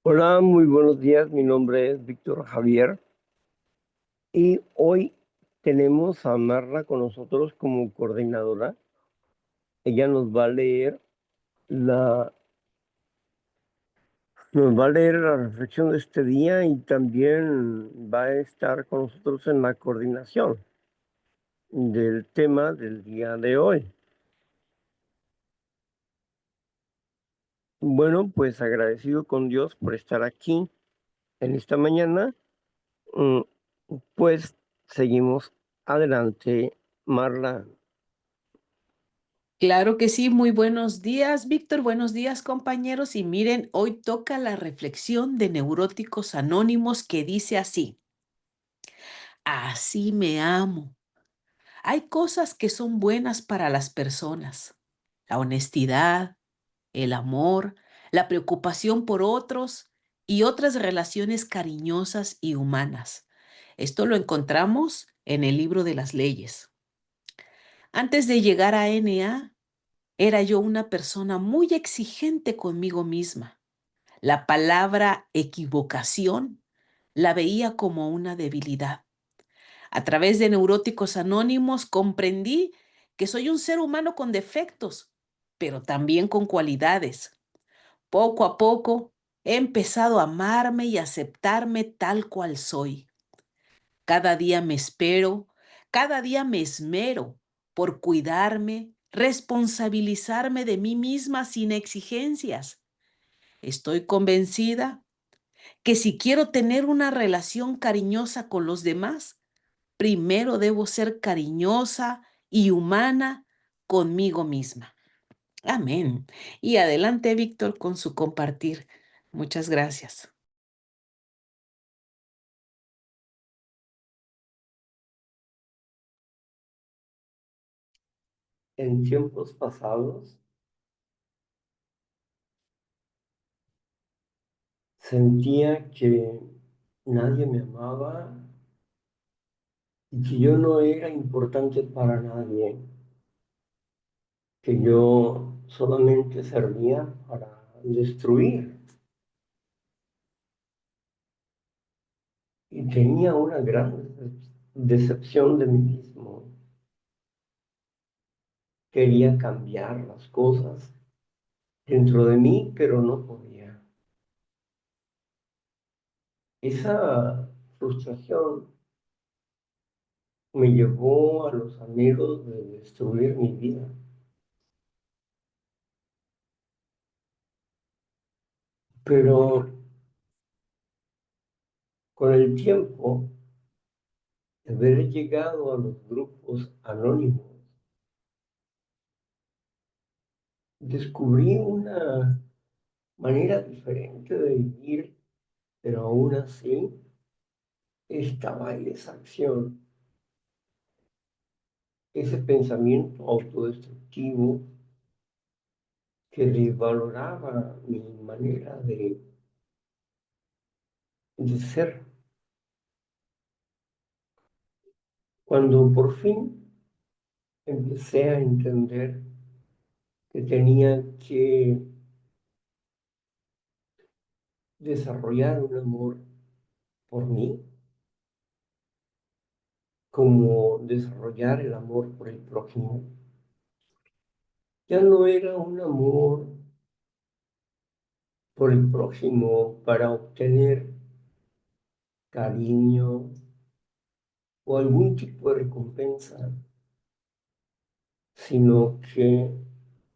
Hola, muy buenos días. Mi nombre es Víctor Javier y hoy tenemos a Marla con nosotros como coordinadora. Ella la, nos va a leer la reflexión de este día y también va a estar con nosotros en la coordinación del tema del día de hoy. Bueno, pues agradecido con Dios por estar aquí en esta mañana. Mm, Pues seguimos adelante, Marla. Claro que sí, muy buenos días, Víctor, buenos días, compañeros. Y miren, hoy toca la reflexión de Neuróticos Anónimos que dice así: así me amo. Hay cosas que son buenas para las personas: la honestidad, el amor, la preocupación por otros y otras relaciones cariñosas y humanas. Esto lo encontramos en el libro de las leyes. Antes de llegar a NA, era yo una persona muy exigente conmigo misma. La palabra equivocación la veía como una debilidad. A través de Neuróticos Anónimos comprendí que soy un ser humano con defectos, pero también con cualidades. Poco a poco he empezado a amarme y aceptarme tal cual soy. Cada día me espero, cada día me esmero por cuidarme, responsabilizarme de mí misma sin exigencias. Estoy convencida que si quiero tener una relación cariñosa con los demás, primero debo ser cariñosa y humana conmigo misma. Amén. Y adelante, Víctor, con su compartir. Muchas gracias. En tiempos pasados sentía que nadie me amaba y que yo no era importante para nadie, que yo solamente servía para destruir. Y tenía una gran decepción de mí mismo. Quería cambiar las cosas dentro de mí, pero no podía. Esa frustración me llevó a los anhelos de destruir mi vida. Pero con el tiempo, de haber llegado a los grupos anónimos, descubrí una manera diferente de vivir, pero aún así estaba esa acción, ese pensamiento autodestructivo que desvaloraba mi manera de ser. Cuando por fin empecé a entender que tenía que desarrollar un amor por mí, como desarrollar el amor por el prójimo, ya no era un amor por el prójimo para obtener cariño o algún tipo de recompensa, sino que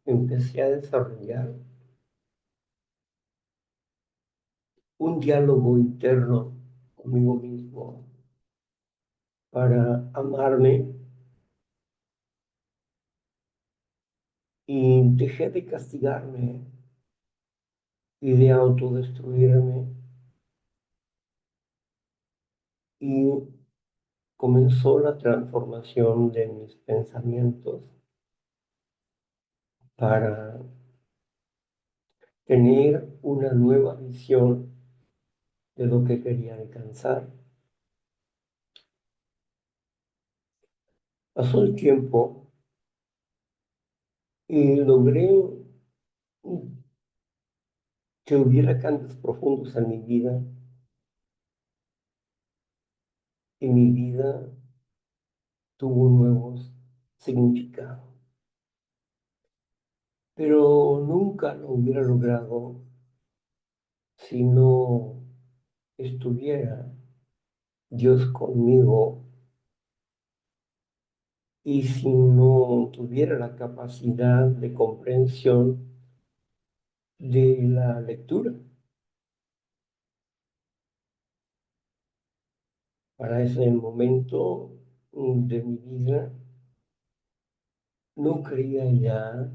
empecé a desarrollar un diálogo interno conmigo mismo para amarme, y dejé de castigarme y de autodestruirme, y comenzó la transformación de mis pensamientos para tener una nueva visión de lo que quería alcanzar. Pasó el tiempo y logré que hubiera cambios profundos en mi vida, y mi vida tuvo nuevos significados. Pero nunca lo hubiera logrado si no estuviera Dios conmigo y si no tuviera la capacidad de comprensión de la lectura. Para ese momento de mi vida no creía ya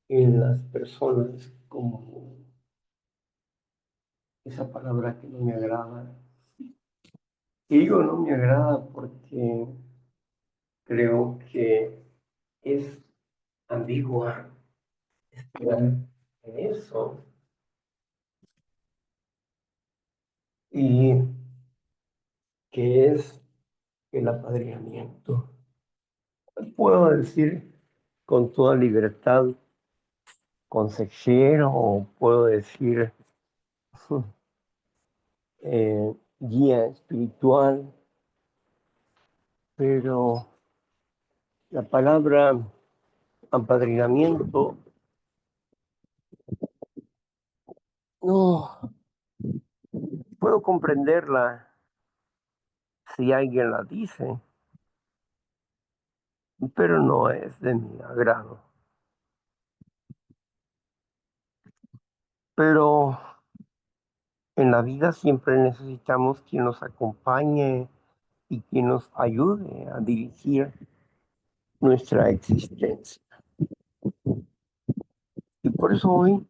en las personas como esa palabra que no me agrada. Y digo no me agrada porque creo que es ambigua estar en eso. Y que es el apadrinamiento. Puedo decir con toda libertad consejero o puedo decir guía espiritual, pero la palabra apadrinamiento no puedo comprenderla si alguien la dice, pero no es de mi agrado. Pero en la vida siempre necesitamos quien nos acompañe y quien nos ayude a dirigir nuestra existencia. Y por eso hoy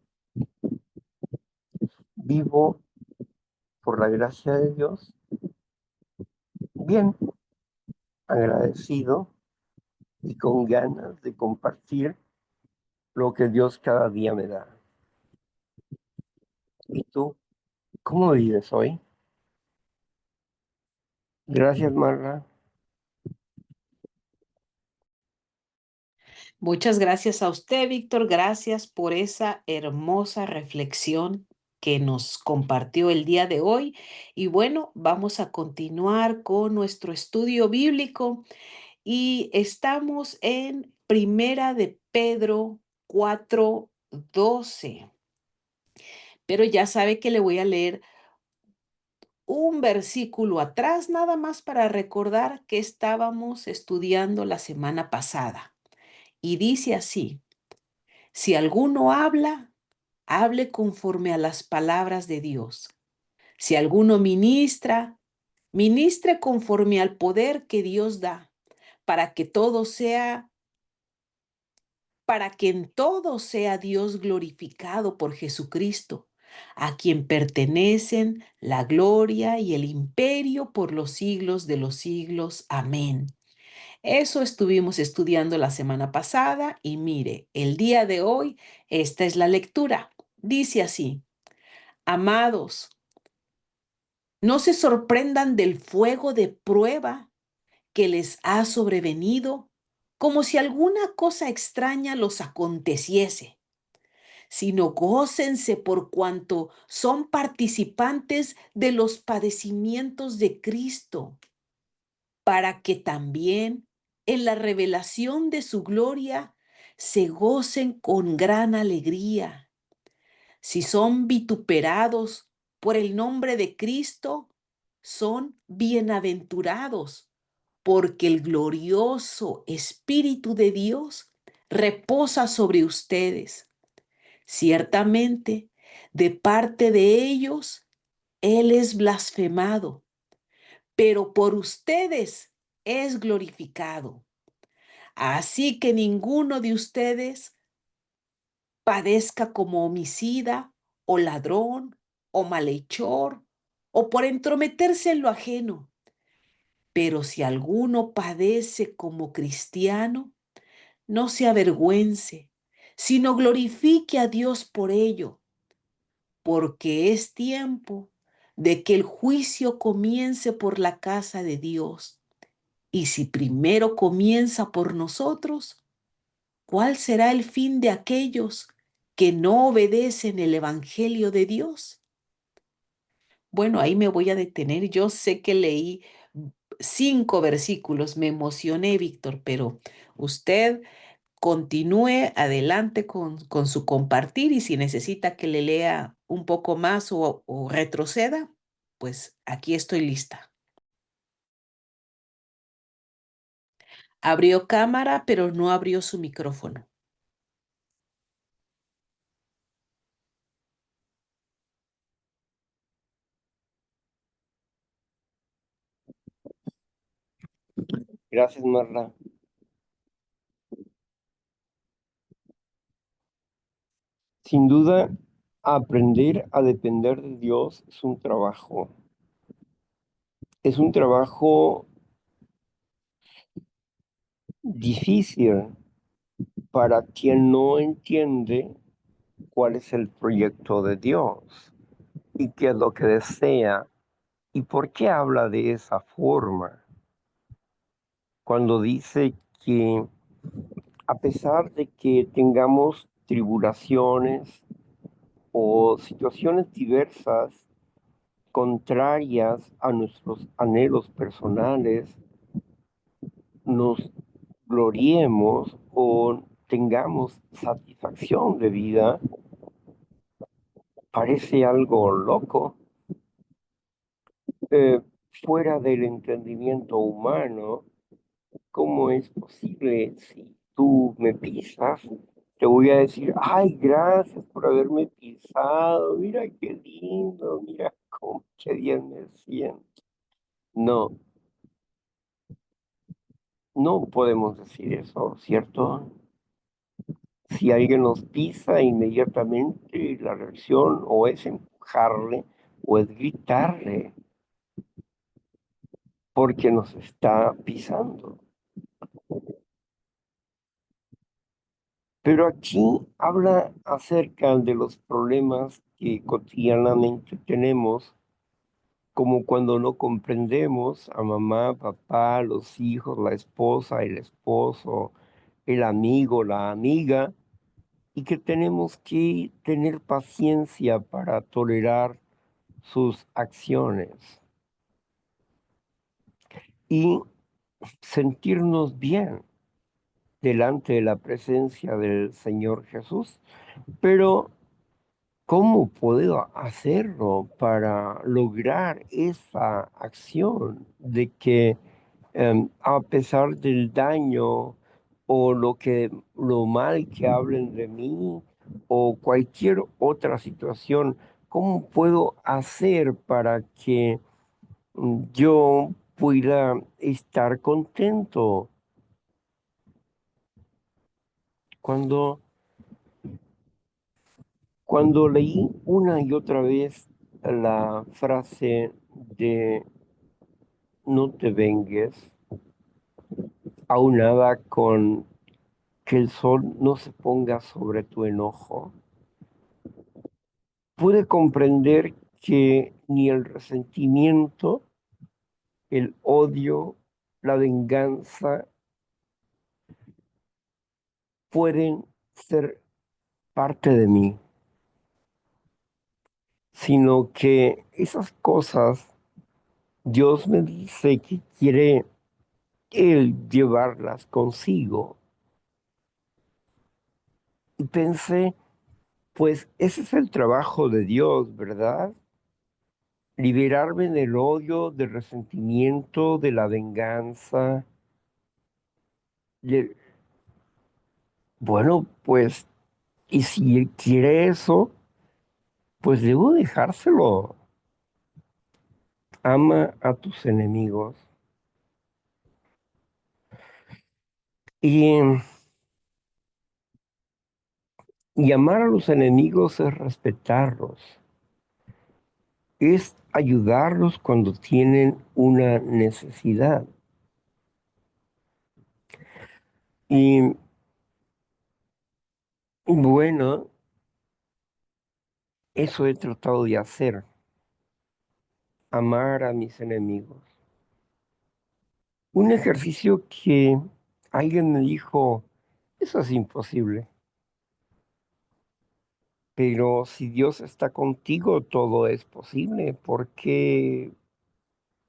vivo, por la gracia de Dios, bien agradecido y con ganas de compartir lo que Dios cada día me da. ¿Y tú, cómo vives hoy? Gracias, Marla. Muchas gracias a usted, Víctor. Gracias por esa hermosa reflexión que nos compartió el día de hoy. Y bueno, vamos a continuar con nuestro estudio bíblico y estamos en Primera de Pedro 4:12. Pero ya sabe que le voy a leer un versículo atrás, nada más para recordar que estábamos estudiando la semana pasada. Y dice así: si alguno habla, hable conforme a las palabras de Dios. Si alguno ministra, ministre conforme al poder que Dios da, para que todo sea, para que en todo sea Dios glorificado por Jesucristo, a quien pertenecen la gloria y el imperio por los siglos de los siglos. Amén. Eso estuvimos estudiando la semana pasada y mire, el día de hoy, esta es la lectura. Dice así: amados, no se sorprendan del fuego de prueba que les ha sobrevenido, como si alguna cosa extraña los aconteciese, sino gócense por cuanto son participantes de los padecimientos de Cristo, para que también en la revelación de su gloria se gocen con gran alegría. Si son vituperados por el nombre de Cristo, son bienaventurados, porque el glorioso Espíritu de Dios reposa sobre ustedes. Ciertamente, de parte de ellos, Él es blasfemado, pero por ustedes es glorificado. Así que ninguno de ustedes padezca como homicida o ladrón o malhechor o por entrometerse en lo ajeno. Pero si alguno padece como cristiano, no se avergüence, sino glorifique a Dios por ello, porque es tiempo de que el juicio comience por la casa de Dios. Y si primero comienza por nosotros, ¿cuál será el fin de aquellos que no obedecen el Evangelio de Dios? Bueno, ahí me voy a detener. Yo sé que leí 5 versículos, me emocioné, Víctor, pero usted continúe adelante con su compartir y si necesita que le lea un poco más o retroceda, pues aquí estoy lista. Abrió cámara, pero no abrió su micrófono. Gracias, Marla. Sin duda, aprender a depender de Dios es un trabajo. Es un trabajo difícil para quien no entiende cuál es el proyecto de Dios y qué es lo que desea y por qué habla de esa forma. Cuando dice que a pesar de que tengamos tribulaciones o situaciones diversas contrarias a nuestros anhelos personales, nos gloriemos o tengamos satisfacción de vida, parece algo loco, eh, fuera del entendimiento humano. ¿Cómo es posible si tú me pisas? Te voy a decir, ay, gracias por haberme pisado, mira qué lindo, mira cómo, qué bien me siento. No, no podemos decir eso, ¿cierto? Si alguien nos pisa, inmediatamente la reacción o es empujarle o es gritarle porque nos está pisando. Pero aquí habla acerca de los problemas que cotidianamente tenemos, como cuando no comprendemos a mamá, papá, los hijos, la esposa, el esposo, el amigo, la amiga, y que tenemos que tener paciencia para tolerar sus acciones y sentirnos bien delante de la presencia del Señor Jesús. Pero ¿cómo puedo hacerlo para lograr esa acción de que a pesar del daño o lo mal que hablen de mí o cualquier otra situación, cómo puedo hacer para que yo pueda estar contento cuando cuando leí una y otra vez la frase de no te vengues, aunada con que el sol no se ponga sobre tu enojo, pude comprender que ni el resentimiento, el odio, la venganza pueden ser parte de mí, sino que esas cosas Dios me dice que quiere Él llevarlas consigo. Y pensé, pues ese es el trabajo de Dios, ¿verdad? Liberarme del odio, del resentimiento, de la venganza. de- Bueno, pues, y si Él quiere eso, pues debo dejárselo. Ama a tus enemigos. Y, y amar a los enemigos es respetarlos, es ayudarlos cuando tienen una necesidad. Y bueno, eso he tratado de hacer, amar a mis enemigos. Un ejercicio que alguien me dijo, eso es imposible. Pero si Dios está contigo, todo es posible. ¿Por qué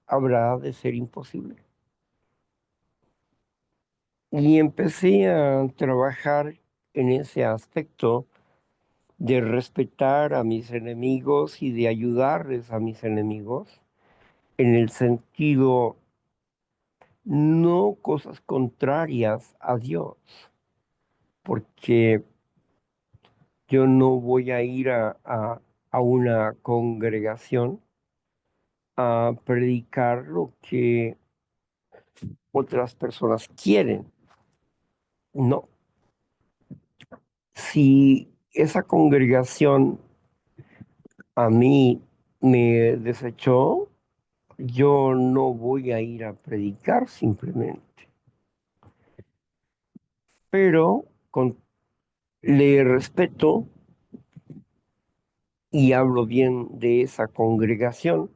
habrá de ser imposible? Y empecé a trabajar en ese aspecto de respetar a mis enemigos y de ayudarles a mis enemigos, en el sentido, no cosas contrarias a Dios, porque yo no voy a ir a una congregación a predicar lo que otras personas quieren. No, si esa congregación a mí me desechó, yo no voy a ir a predicar simplemente, pero le respeto y hablo bien de esa congregación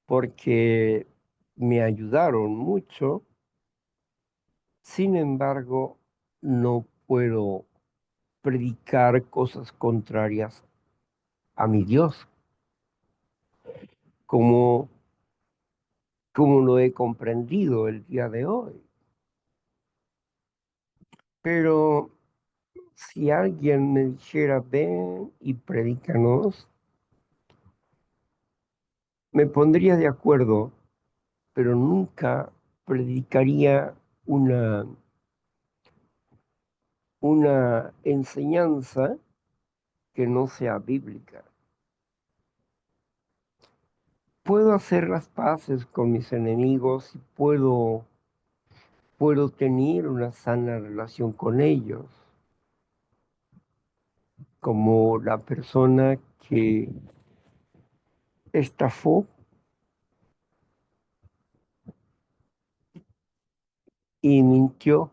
porque me ayudaron mucho. Sin embargo, no puedo predicar cosas contrarias a mi Dios, como, como lo he comprendido el día de hoy. Pero si alguien me dijera, ven y predícanos, me pondría de acuerdo, pero nunca predicaría una enseñanza que no sea bíblica. Puedo hacer las paces con mis enemigos y puedo tener una sana relación con ellos, como la persona que estafó y mintió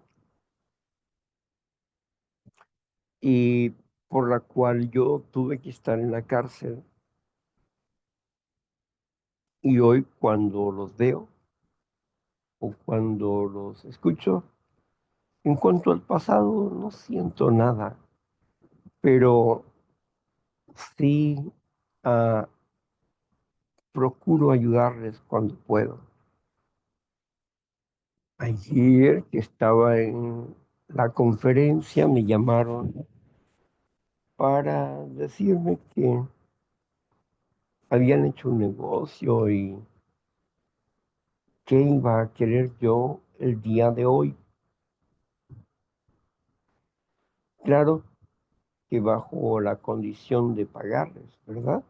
y por la cual yo tuve que estar en la cárcel. Y hoy cuando los veo o cuando los escucho, en cuanto al pasado, no siento nada, pero sí, ah, procuro ayudarles cuando puedo. Ayer que estaba en la conferencia me llamaron para decirme que habían hecho un negocio y qué iba a querer yo el día de hoy. Claro que bajo la condición de pagarles, ¿verdad?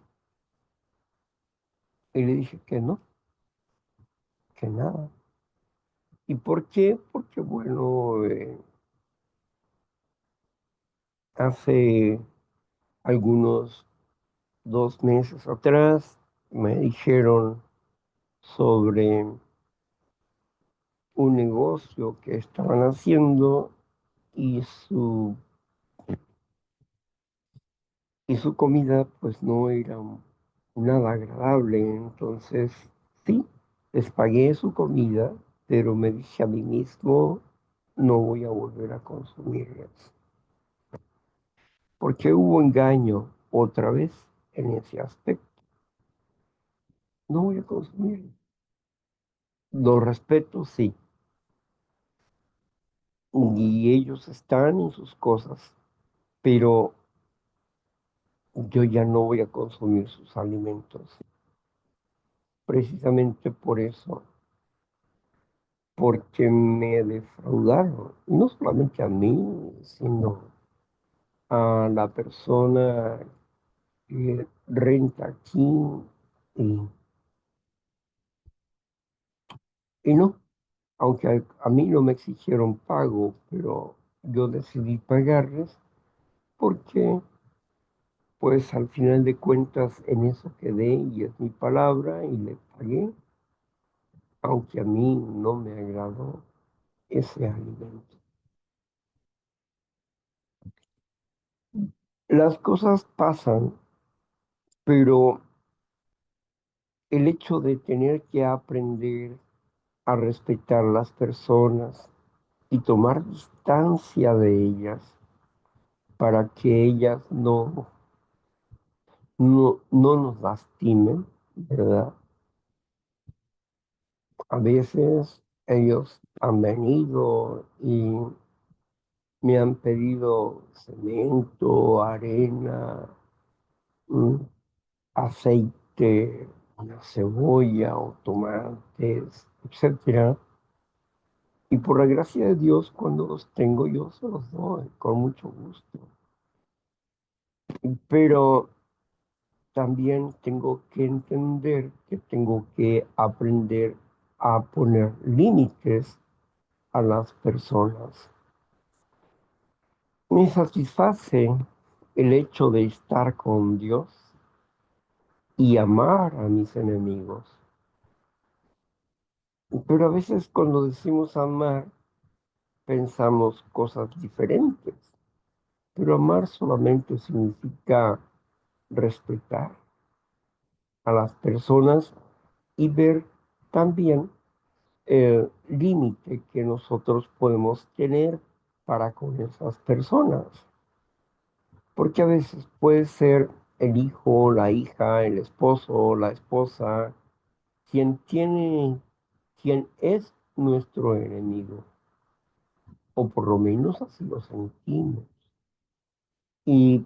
Y le dije que no, que nada. ¿Y por qué? Porque, bueno, hace algunos 2 meses atrás me dijeron sobre un negocio que estaban haciendo y su comida pues no era nada agradable. Entonces, sí, les pagué su comida, pero me dije a mí mismo, no voy a volver a consumirlas, porque hubo engaño otra vez en ese aspecto. No voy a consumirlas. Los respeto, sí, y ellos están en sus cosas, pero yo ya no voy a consumir sus alimentos. Precisamente por eso, porque me defraudaron, no solamente a mí, sino a la persona que renta aquí y, y no, aunque a mí no me exigieron pago, pero yo decidí pagarles porque pues al final de cuentas en eso quedé y es mi palabra y le pagué, aunque a mí no me agradó ese alimento. Las cosas pasan, pero el hecho de tener que aprender a respetar las personas y tomar distancia de ellas para que ellas no nos lastimen, ¿verdad? A veces ellos han venido y me han pedido cemento, arena, mm, aceite, una cebolla o tomates, etcétera. Y por la gracia de Dios, cuando los tengo, yo se los doy con mucho gusto. Pero también tengo que entender que tengo que aprender a poner límites a las personas. Me satisface el hecho de estar con Dios y amar a mis enemigos. Pero a veces cuando decimos amar, pensamos cosas diferentes. Pero amar solamente significa respetar a las personas y ver también el límite que nosotros podemos tener para con esas personas. Porque a veces puede ser el hijo, la hija, el esposo, la esposa, quien es nuestro enemigo, o por lo menos así lo sentimos. Y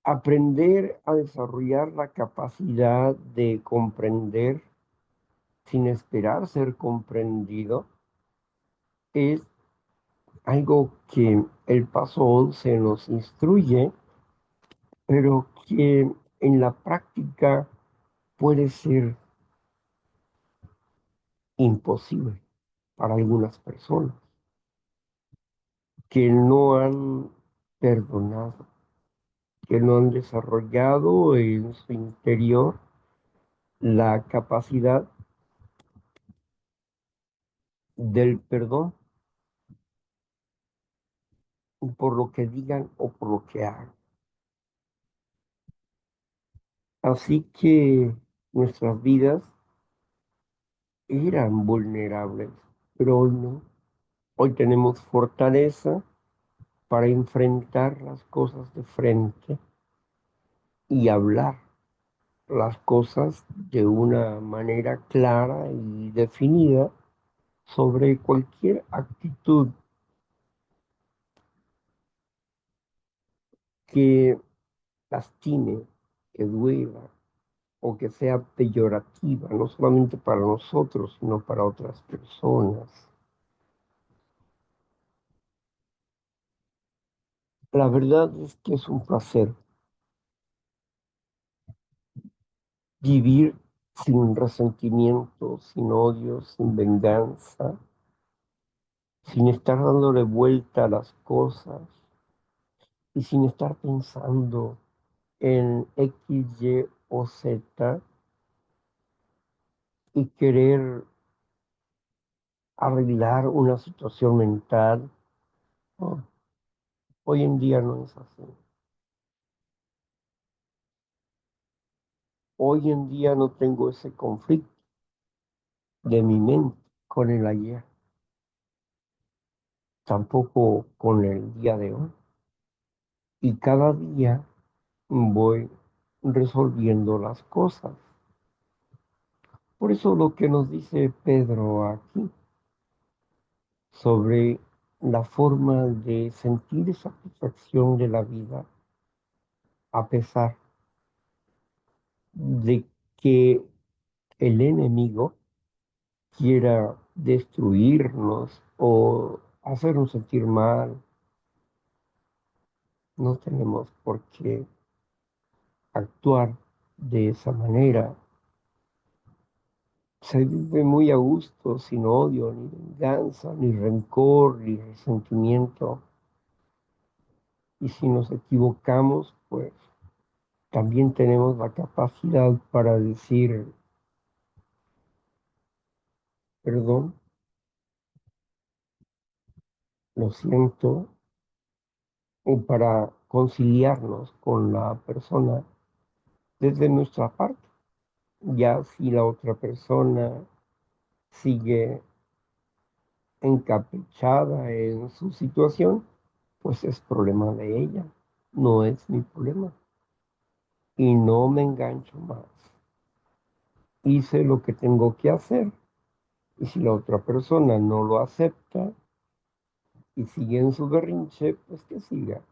aprender a desarrollar la capacidad de comprender sin esperar ser comprendido es algo que el paso 11 nos instruye, pero que en la práctica puede ser imposible para algunas personas que no han perdonado, que no han desarrollado en su interior la capacidad del perdón por lo que digan o por lo que hagan. Así que nuestras vidas eran vulnerables, pero hoy no. Hoy tenemos fortaleza para enfrentar las cosas de frente y hablar las cosas de una manera clara y definida sobre cualquier actitud que lastime, que duela o que sea peyorativa, no solamente para nosotros, sino para otras personas. La verdad es que es un placer vivir sin resentimiento, sin odio, sin venganza, sin estar dándole vuelta a las cosas y sin estar pensando en X, Y o Z y querer arreglar una situación mental. No, hoy en día no es así. Hoy en día no tengo ese conflicto de mi mente con el ayer, tampoco con el día de hoy. Y cada día voy resolviendo las cosas. Por eso lo que nos dice Pedro aquí sobre la forma de sentir satisfacción de la vida a pesar de que el enemigo quiera destruirnos o hacernos sentir mal, no tenemos por qué actuar de esa manera. Se vive muy a gusto, sin odio, ni venganza, ni rencor, ni resentimiento. Y si nos equivocamos, pues también tenemos la capacidad para decir perdón, lo siento, o para conciliarnos con la persona desde nuestra parte. Ya si la otra persona sigue encaprichada en su situación, pues es problema de ella, no es mi problema. Y no me engancho más. Hice lo que tengo que hacer. Y si la otra persona no lo acepta y sigue en su berrinche, pues que siga.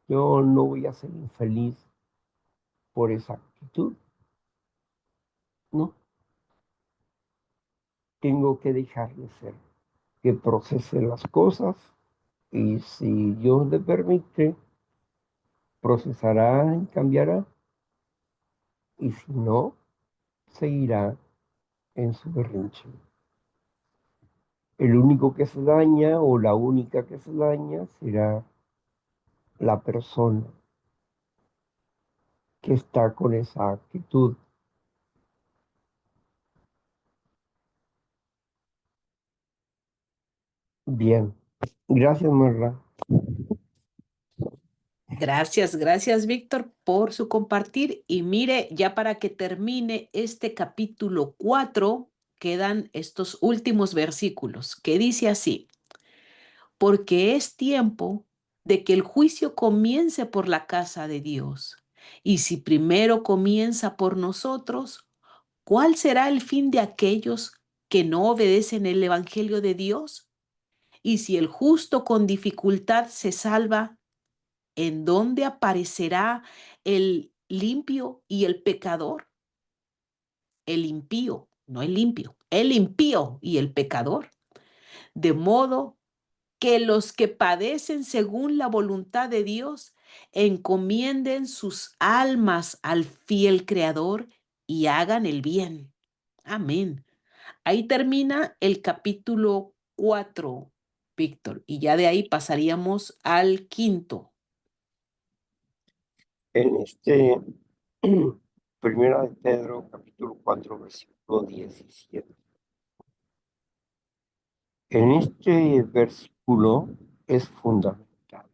Yo no voy a ser infeliz por esa actitud. No, tengo que dejar de ser, que procese las cosas y si Dios le permite, procesará y cambiará. Y si no, seguirá en su berrinche. El único que se daña o la única que se daña será la persona que está con esa actitud. Bien, gracias, Marla. Gracias, gracias, Víctor, por su compartir. Y mire, ya para que termine este capítulo 4, quedan estos últimos versículos, que dice así: porque es tiempo de que el juicio comience por la casa de Dios. Y si primero comienza por nosotros, ¿cuál será el fin de aquellos que no obedecen el Evangelio de Dios? Y si el justo con dificultad se salva, ¿en dónde aparecerá el limpio y el pecador? El impío, no el limpio, el impío y el pecador. De modo que los que padecen según la voluntad de Dios encomienden sus almas al fiel Creador y hagan el bien. Amén. Ahí termina el capítulo 4, Víctor, y ya de ahí pasaríamos al quinto. En Primera de Pedro, capítulo 4, versículo 17. En este versículo es fundamental,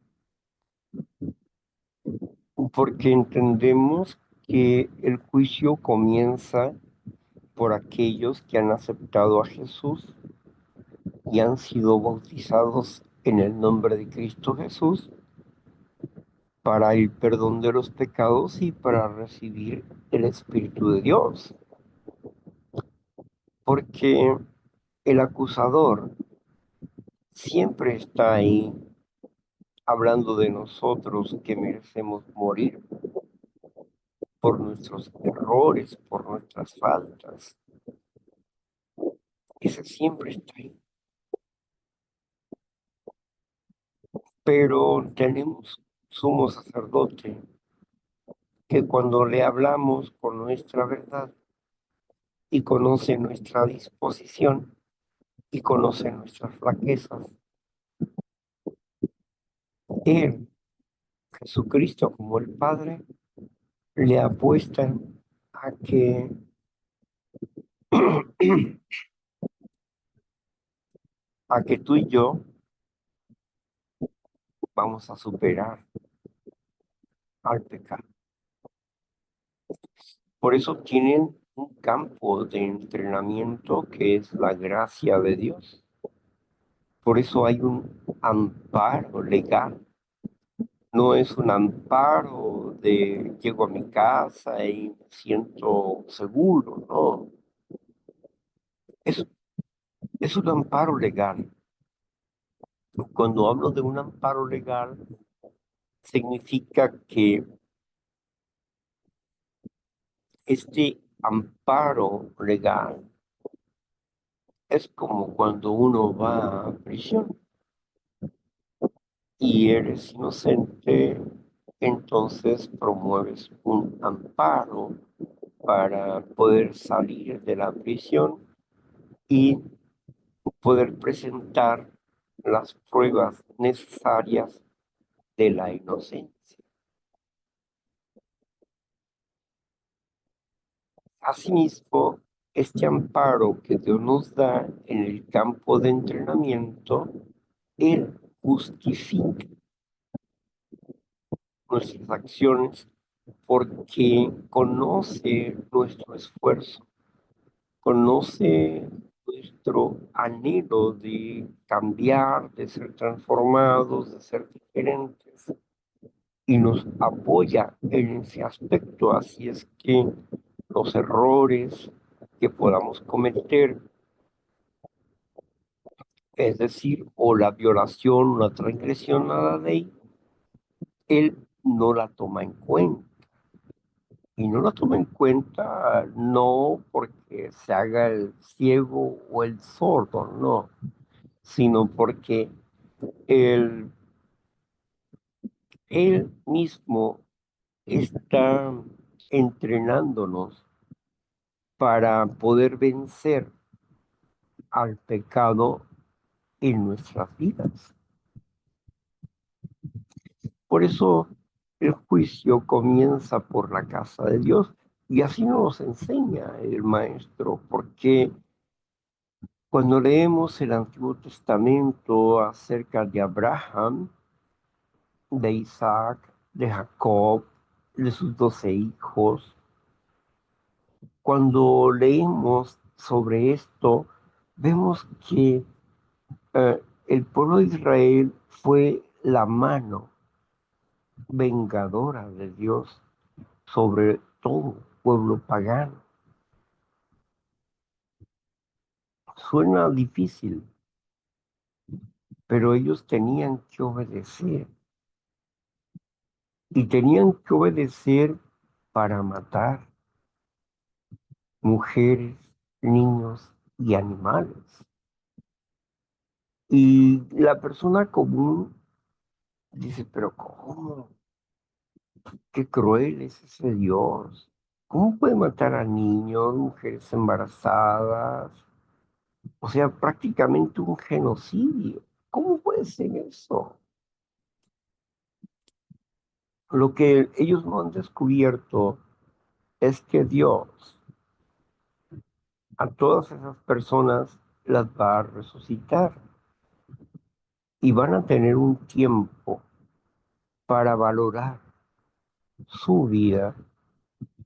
porque entendemos que el juicio comienza por aquellos que han aceptado a Jesús y han sido bautizados en el nombre de Cristo Jesús para el perdón de los pecados y para recibir el Espíritu de Dios. Porque el acusador siempre está ahí hablando de nosotros que merecemos morir por nuestros errores, por nuestras faltas. Ese siempre está ahí. Pero tenemos sumo sacerdote que cuando le hablamos con nuestra verdad y conoce nuestra disposición y conoce nuestras flaquezas, Él, Jesucristo como el Padre, le apuesta a que a que tú y yo vamos a superar al pecado. Por eso tienen un campo de entrenamiento que es la gracia de Dios. Por eso hay un amparo legal. No es un amparo de llego a mi casa y me siento seguro, no. Es, es un amparo legal. Cuando hablo de un amparo legal, significa que este amparo legal es como cuando uno va a prisión y eres inocente, entonces promueves un amparo para poder salir de la prisión y poder presentar las pruebas necesarias de la inocencia. Asimismo, este amparo que Dios nos da en el campo de entrenamiento, Él justifica nuestras acciones porque conoce nuestro esfuerzo, conoce nuestro anhelo de cambiar, de ser transformados, de ser diferentes, y nos apoya en ese aspecto. Así es que los errores que podamos cometer, es decir, o la violación o la transgresión a la ley, Él no la toma en cuenta. Y no la toma en cuenta no porque se haga el ciego o el sordo, no, sino porque Él, él mismo está entrenándonos para poder vencer al pecado en nuestras vidas. Por eso el juicio comienza por la casa de Dios y así nos enseña el maestro, porque cuando leemos el Antiguo Testamento acerca de Abraham, de Isaac, de Jacob, de sus 12 hijos, cuando leemos sobre esto, vemos que el pueblo de Israel fue la mano vengadora de Dios sobre todo pueblo pagano. Suena difícil, pero ellos tenían que obedecer y tenían que obedecer para matar mujeres, niños y animales. Y la persona común dice, pero ¿cómo? Qué cruel es ese Dios. ¿Cómo puede matar a niños, mujeres embarazadas? O sea, prácticamente un genocidio. ¿Cómo puede ser eso? Lo que ellos no han descubierto es que Dios a todas esas personas las va a resucitar y van a tener un tiempo para valorar su vida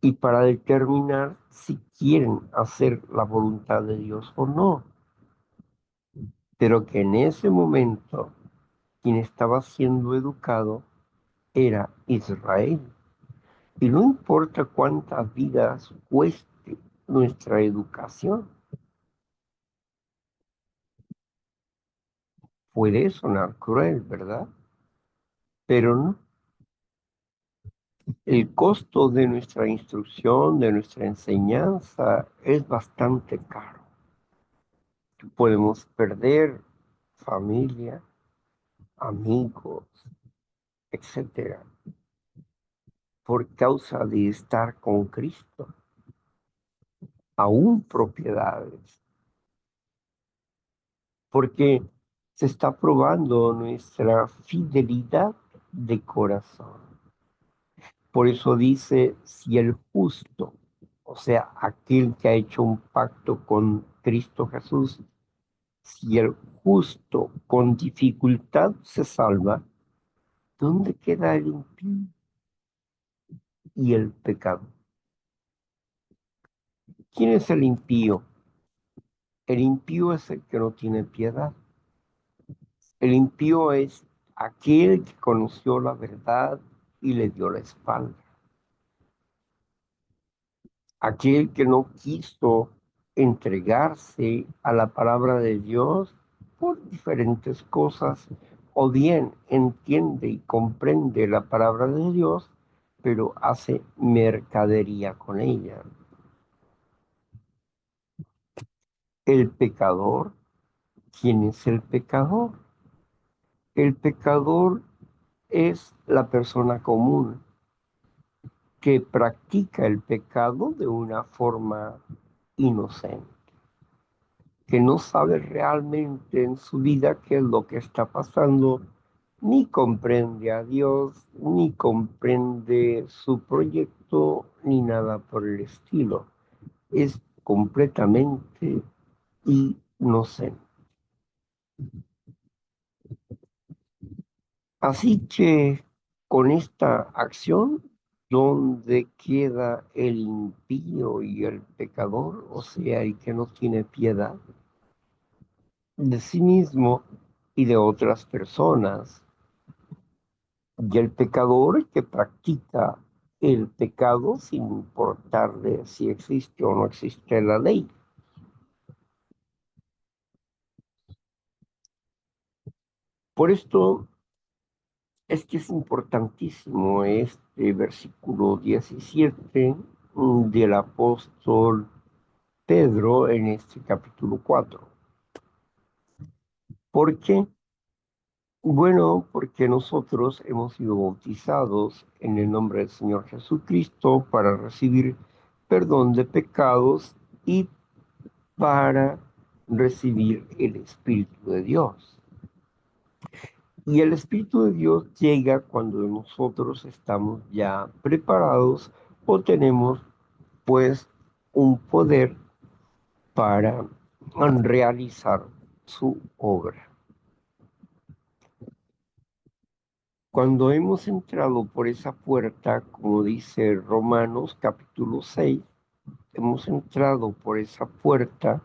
y para determinar si quieren hacer la voluntad de Dios o no. Pero que en ese momento quien estaba siendo educado era Israel. Y no importa cuántas vidas cueste nuestra educación, puede sonar cruel, ¿verdad? Pero no. El costo de nuestra instrucción, de nuestra enseñanza, es bastante caro. Podemos perder familia, amigos, etcétera, por causa de estar con Cristo, aún propiedades, porque se está probando nuestra fidelidad de corazón. Por eso dice, si el justo, o sea, aquel que ha hecho un pacto con Cristo Jesús, si el justo con dificultad se salva, ¿dónde queda el impío y el pecado? ¿Quién es el impío? El impío es el que no tiene piedad. El impío es aquel que conoció la verdad y le dio la espalda. Aquel que no quiso entregarse a la palabra de Dios por diferentes cosas, o bien entiende y comprende la palabra de Dios, pero hace mercadería con ella. El pecador, ¿quién es el pecador? El pecador es la persona común que practica el pecado de una forma inocente, que no sabe realmente en su vida qué es lo que está pasando, ni comprende a Dios, ni comprende su proyecto, ni nada por el estilo. Es completamente inocente. Así que con esta acción, ¿dónde queda el impío y el pecador? O sea, el que no tiene piedad. de sí mismo y de otras personas. Y el pecador que practica el pecado sin importarle si existe o no existe la ley. Por esto es que es importantísimo este versículo 17 del apóstol Pedro en este capítulo 4. ¿Por qué? Bueno, porque nosotros hemos sido bautizados en el nombre del Señor Jesucristo para recibir perdón de pecados y para recibir el Espíritu de Dios. Y el Espíritu de Dios llega cuando nosotros estamos ya preparados o tenemos pues un poder para realizar su obra. Cuando hemos entrado por esa puerta, como dice Romanos capítulo 6, hemos entrado por esa puerta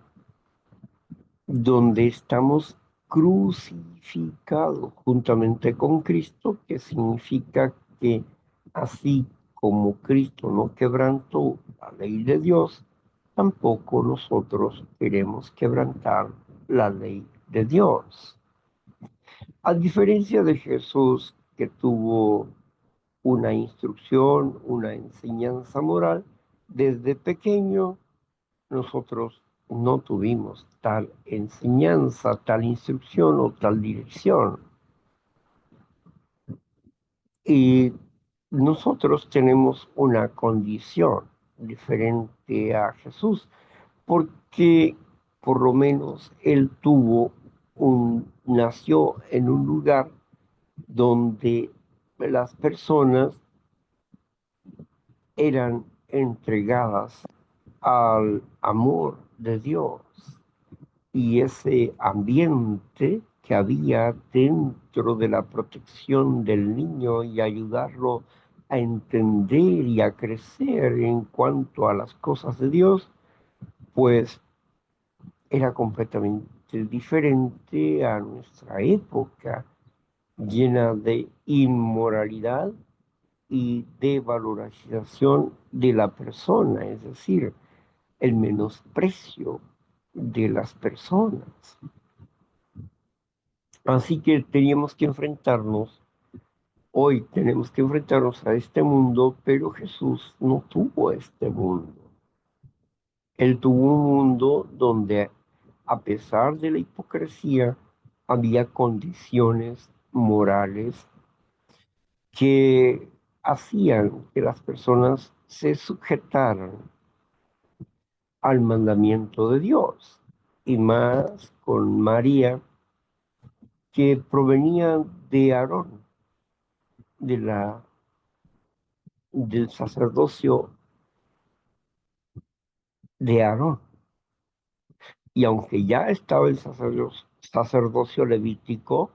donde estamos crucificados juntamente con Cristo, que significa que así como Cristo no quebrantó la ley de Dios, tampoco nosotros queremos quebrantar la ley de Dios. A diferencia de Jesús, que tuvo una instrucción, una enseñanza moral, desde pequeño nosotros no tuvimos tal enseñanza, tal instrucción o tal dirección. Y nosotros tenemos una condición diferente a Jesús, porque por lo menos él nació en un lugar donde las personas eran entregadas al amor de Dios y ese ambiente que había dentro de la protección del niño y ayudarlo a entender y a crecer en cuanto a las cosas de Dios, pues era completamente diferente a nuestra época, llena de inmoralidad y de valorización de la persona, es decir, el menosprecio de las personas. Así que teníamos que enfrentarnos, hoy tenemos que enfrentarnos a este mundo, pero Jesús no tuvo este mundo. Él tuvo un mundo donde, a pesar de la hipocresía, había condiciones morales que hacían que las personas se sujetaran al mandamiento de Dios, y más con María, que provenía de Aarón, de del sacerdocio de Aarón. Y aunque ya estaba el sacerdocio levítico,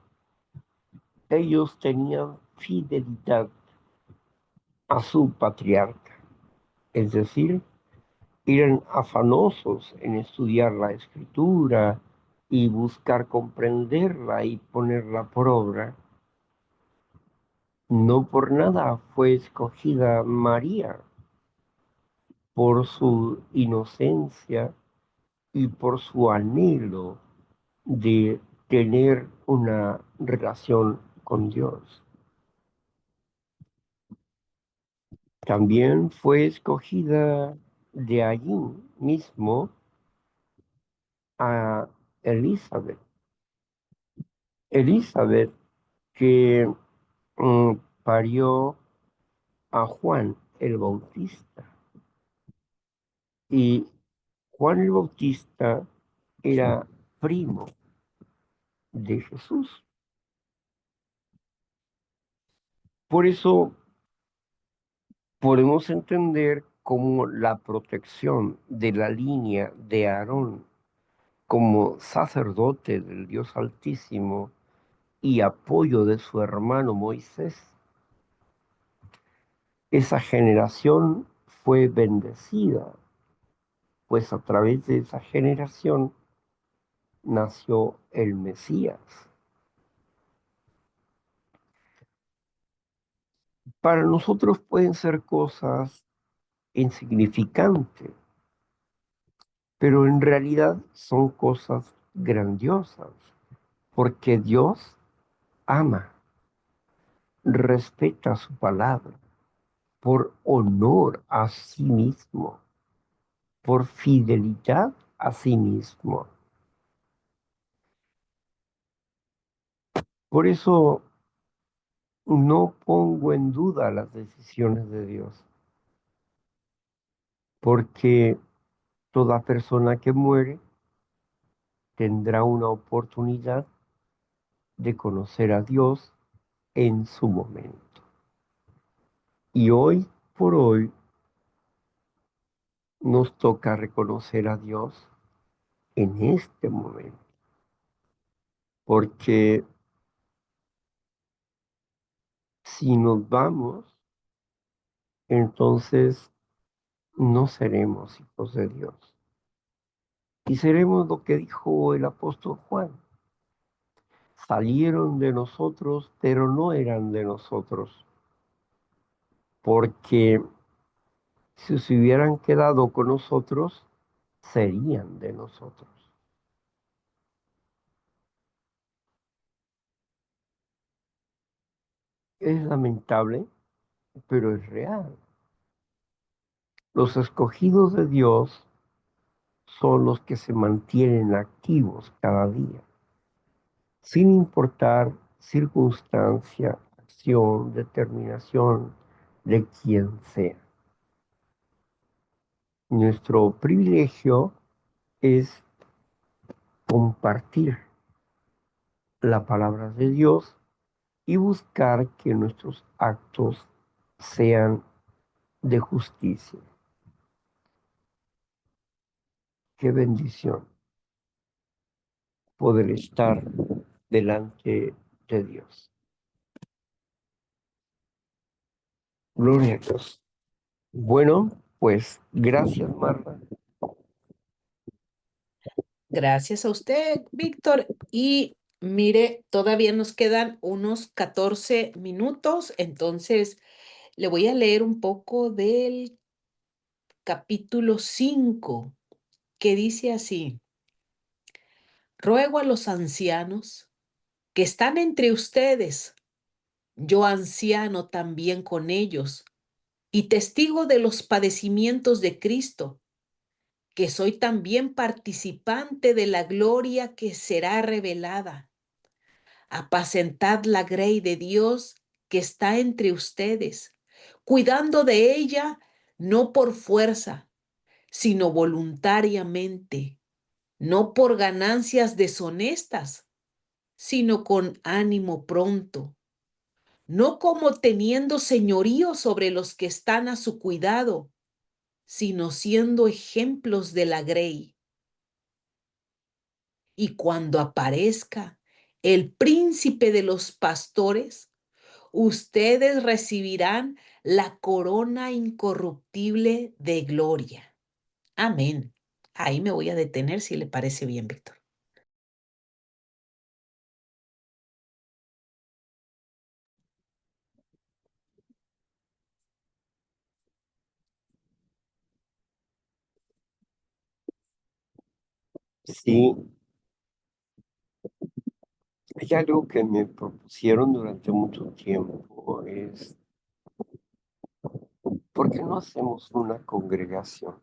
ellos tenían fidelidad a su patriarca, es decir, eran afanosos en estudiar la escritura y buscar comprenderla y ponerla por obra. No por nada fue escogida María por su inocencia y por su anhelo de tener una relación con Dios. También fue escogida de allí mismo a Elizabeth. Elizabeth que mm, parió a Juan el Bautista. Y Juan el Bautista era primo de Jesús. Por eso podemos entender cómo la protección de la línea de Aarón como sacerdote del Dios Altísimo y apoyo de su hermano Moisés, esa generación fue bendecida, pues a través de esa generación nació el Mesías. Para nosotros pueden ser cosas insignificantes, pero en realidad son cosas grandiosas, porque Dios ama, respeta su palabra, por honor a sí mismo, por fidelidad a sí mismo. Por eso no pongo en duda las decisiones de Dios, porque toda persona que muere tendrá una oportunidad de conocer a Dios en su momento. Y hoy por hoy nos toca reconocer a Dios en este momento, porque si nos vamos, entonces no seremos hijos de Dios. Y seremos lo que dijo el apóstol Juan. Salieron de nosotros, pero no eran de nosotros, porque si se hubieran quedado con nosotros, serían de nosotros. Es lamentable, pero es real. Los escogidos de Dios son los que se mantienen activos cada día, sin importar circunstancia, acción, determinación de quien sea. Nuestro privilegio es compartir la palabra de Dios y buscar que nuestros actos sean de justicia. Qué bendición poder estar delante de Dios. Gloria a Dios. Bueno, pues gracias, Marta. Gracias a usted, Víctor. Y mire, todavía nos quedan unos 14 minutos, entonces le voy a leer un poco del capítulo 5, que dice así: Ruego a los ancianos que están entre ustedes, yo anciano también con ellos, y testigo de los padecimientos de Cristo, que soy también participante de la gloria que será revelada. Apacentad la grey de Dios que está entre ustedes, cuidando de ella no por fuerza, sino voluntariamente, no por ganancias deshonestas, sino con ánimo pronto, no como teniendo señorío sobre los que están a su cuidado, sino siendo ejemplos de la grey. Y cuando aparezca el príncipe de los pastores, ustedes recibirán la corona incorruptible de gloria. Amén. Ahí me voy a detener si le parece bien, Víctor. Sí, hay algo que me propusieron durante mucho tiempo, es ¿por qué no hacemos una congregación?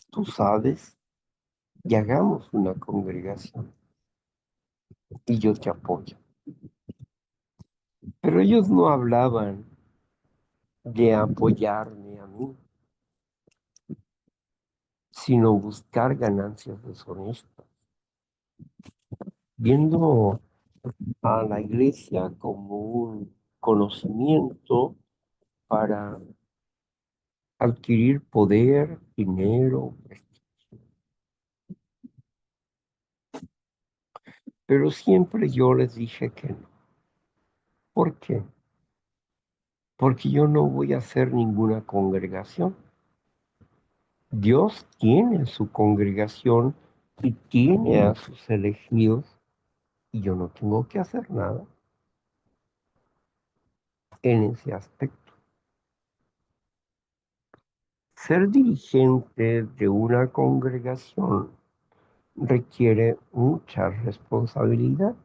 Tú sabes, y hagamos una congregación y yo te apoyo. Pero ellos no hablaban de apoyarme a mí, sino buscar ganancias deshonestas, viendo a la iglesia como un conocimiento para adquirir poder, dinero, prestigio. Pero siempre yo les dije que no. ¿Por qué? Porque yo no voy a hacer ninguna congregación. Dios tiene su congregación y tiene a sus elegidos y yo no tengo que hacer nada en ese aspecto. Ser dirigente de una congregación requiere mucha responsabilidad.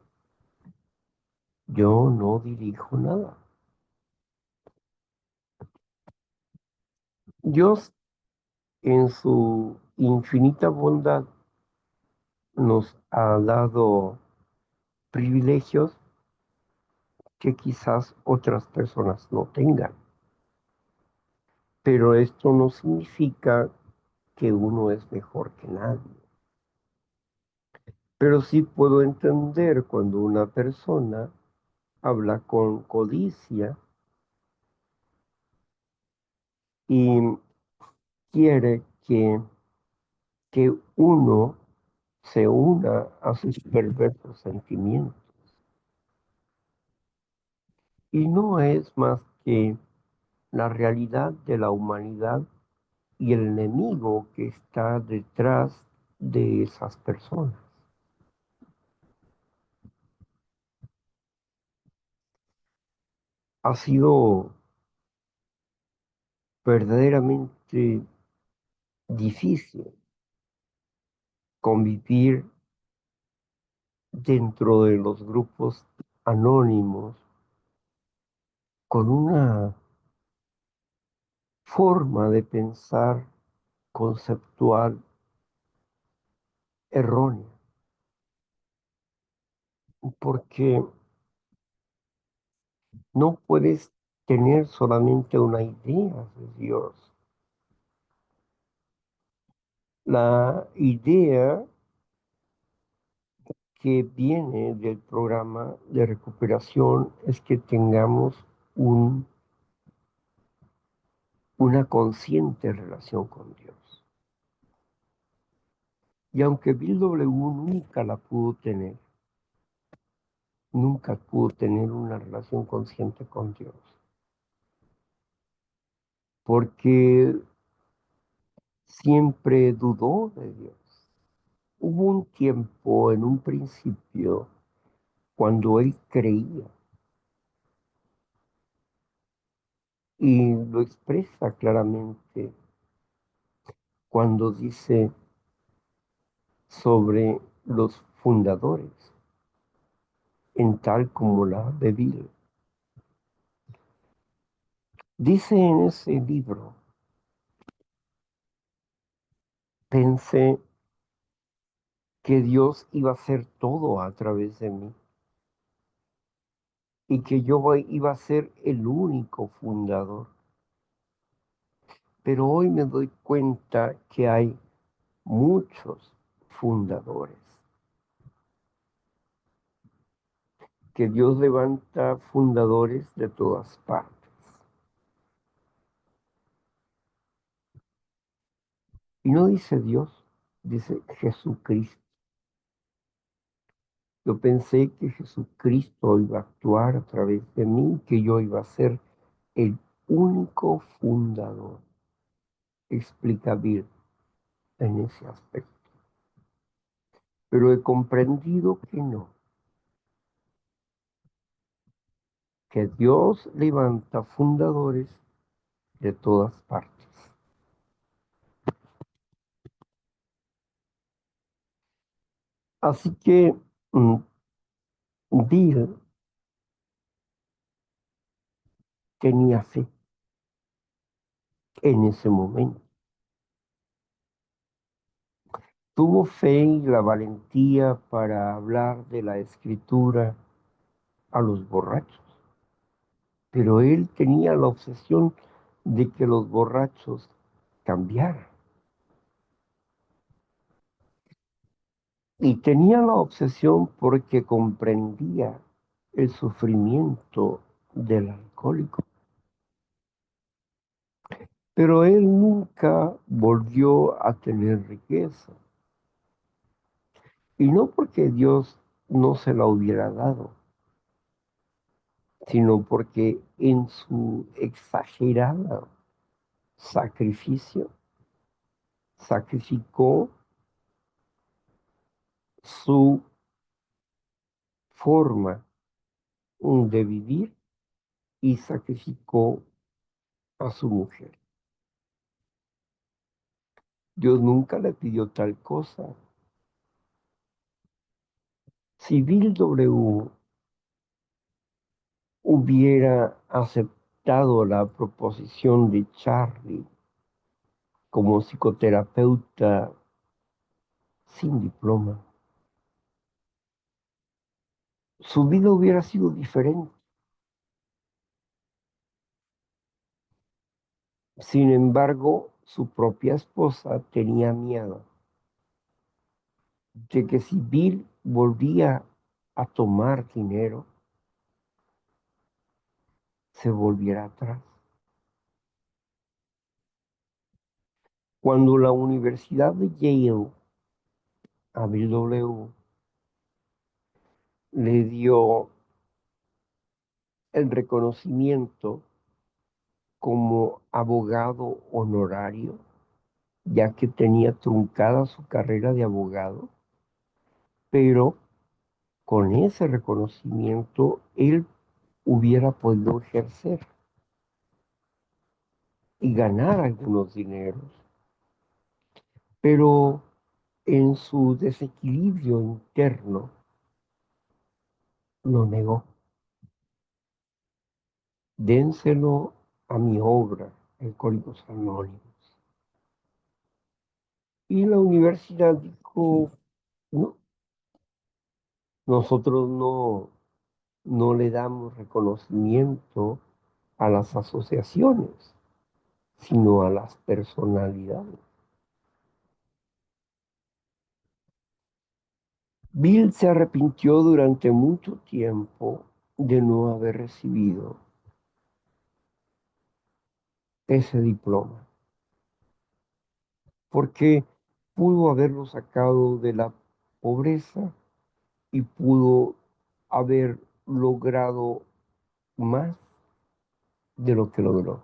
Yo no dirijo nada. Dios, en su infinita bondad, nos ha dado privilegios que quizás otras personas no tengan. Pero esto no significa que uno es mejor que nadie. Pero sí puedo entender cuando una persona habla con codicia y quiere que uno se una a sus perversos sentimientos. Y no es más que la realidad de la humanidad y el enemigo que está detrás de esas personas. Ha sido verdaderamente difícil convivir dentro de los grupos anónimos con una forma de pensar conceptual errónea, porque no puedes tener solamente una idea de Dios. La idea que viene del programa de recuperación es que tengamos un- una consciente relación con Dios. Y aunque Bill W. nunca la pudo tener, nunca pudo tener una relación consciente con Dios, porque siempre dudó de Dios. Hubo un tiempo en un principio cuando él creía y lo expresa claramente cuando dice sobre los fundadores, en tal como la de Bill. Dice en ese libro, pensé que Dios iba a hacer todo a través de mí y que yo iba a ser el único fundador. Pero hoy me doy cuenta que hay muchos fundadores, que Dios levanta fundadores de todas partes. Y no dice Dios, dice Jesucristo. Yo pensé que Jesucristo iba a actuar a través de mí, que yo iba a ser el único fundador. Explica Bill en ese aspecto. Pero he comprendido que no, que Dios levanta fundadores de todas partes. Así que Bill tenía fe en ese momento. Tuvo fe y la valentía para hablar de la escritura a los borrachos, pero él tenía la obsesión de que los borrachos cambiaran. Y tenía la obsesión porque comprendía el sufrimiento del alcohólico. Pero él nunca volvió a tener riqueza. Y no porque Dios no se la hubiera dado, sino porque en su exagerado sacrificio, sacrificó su forma de vivir y sacrificó a su mujer. Dios nunca le pidió tal cosa. Si Bill W. hubiera aceptado la proposición de Charlie como psicoterapeuta sin diploma, su vida hubiera sido diferente. Sin embargo, su propia esposa tenía miedo de que si Bill volvía a tomar dinero, se volviera atrás. Cuando la Universidad de Yale a Bill W. le dio el reconocimiento como abogado honorario, ya que tenía truncada su carrera de abogado, pero con ese reconocimiento él hubiera podido ejercer y ganar algunos dineros, pero en su desequilibrio interno lo negó. Dénselo a mi obra, Alcohólicos Anónimos. Y la universidad dijo, no, nosotros no le damos reconocimiento a las asociaciones, sino a las personalidades. Bill se arrepintió durante mucho tiempo de no haber recibido ese diploma, porque pudo haberlo sacado de la pobreza y pudo haber logrado más de lo que logró,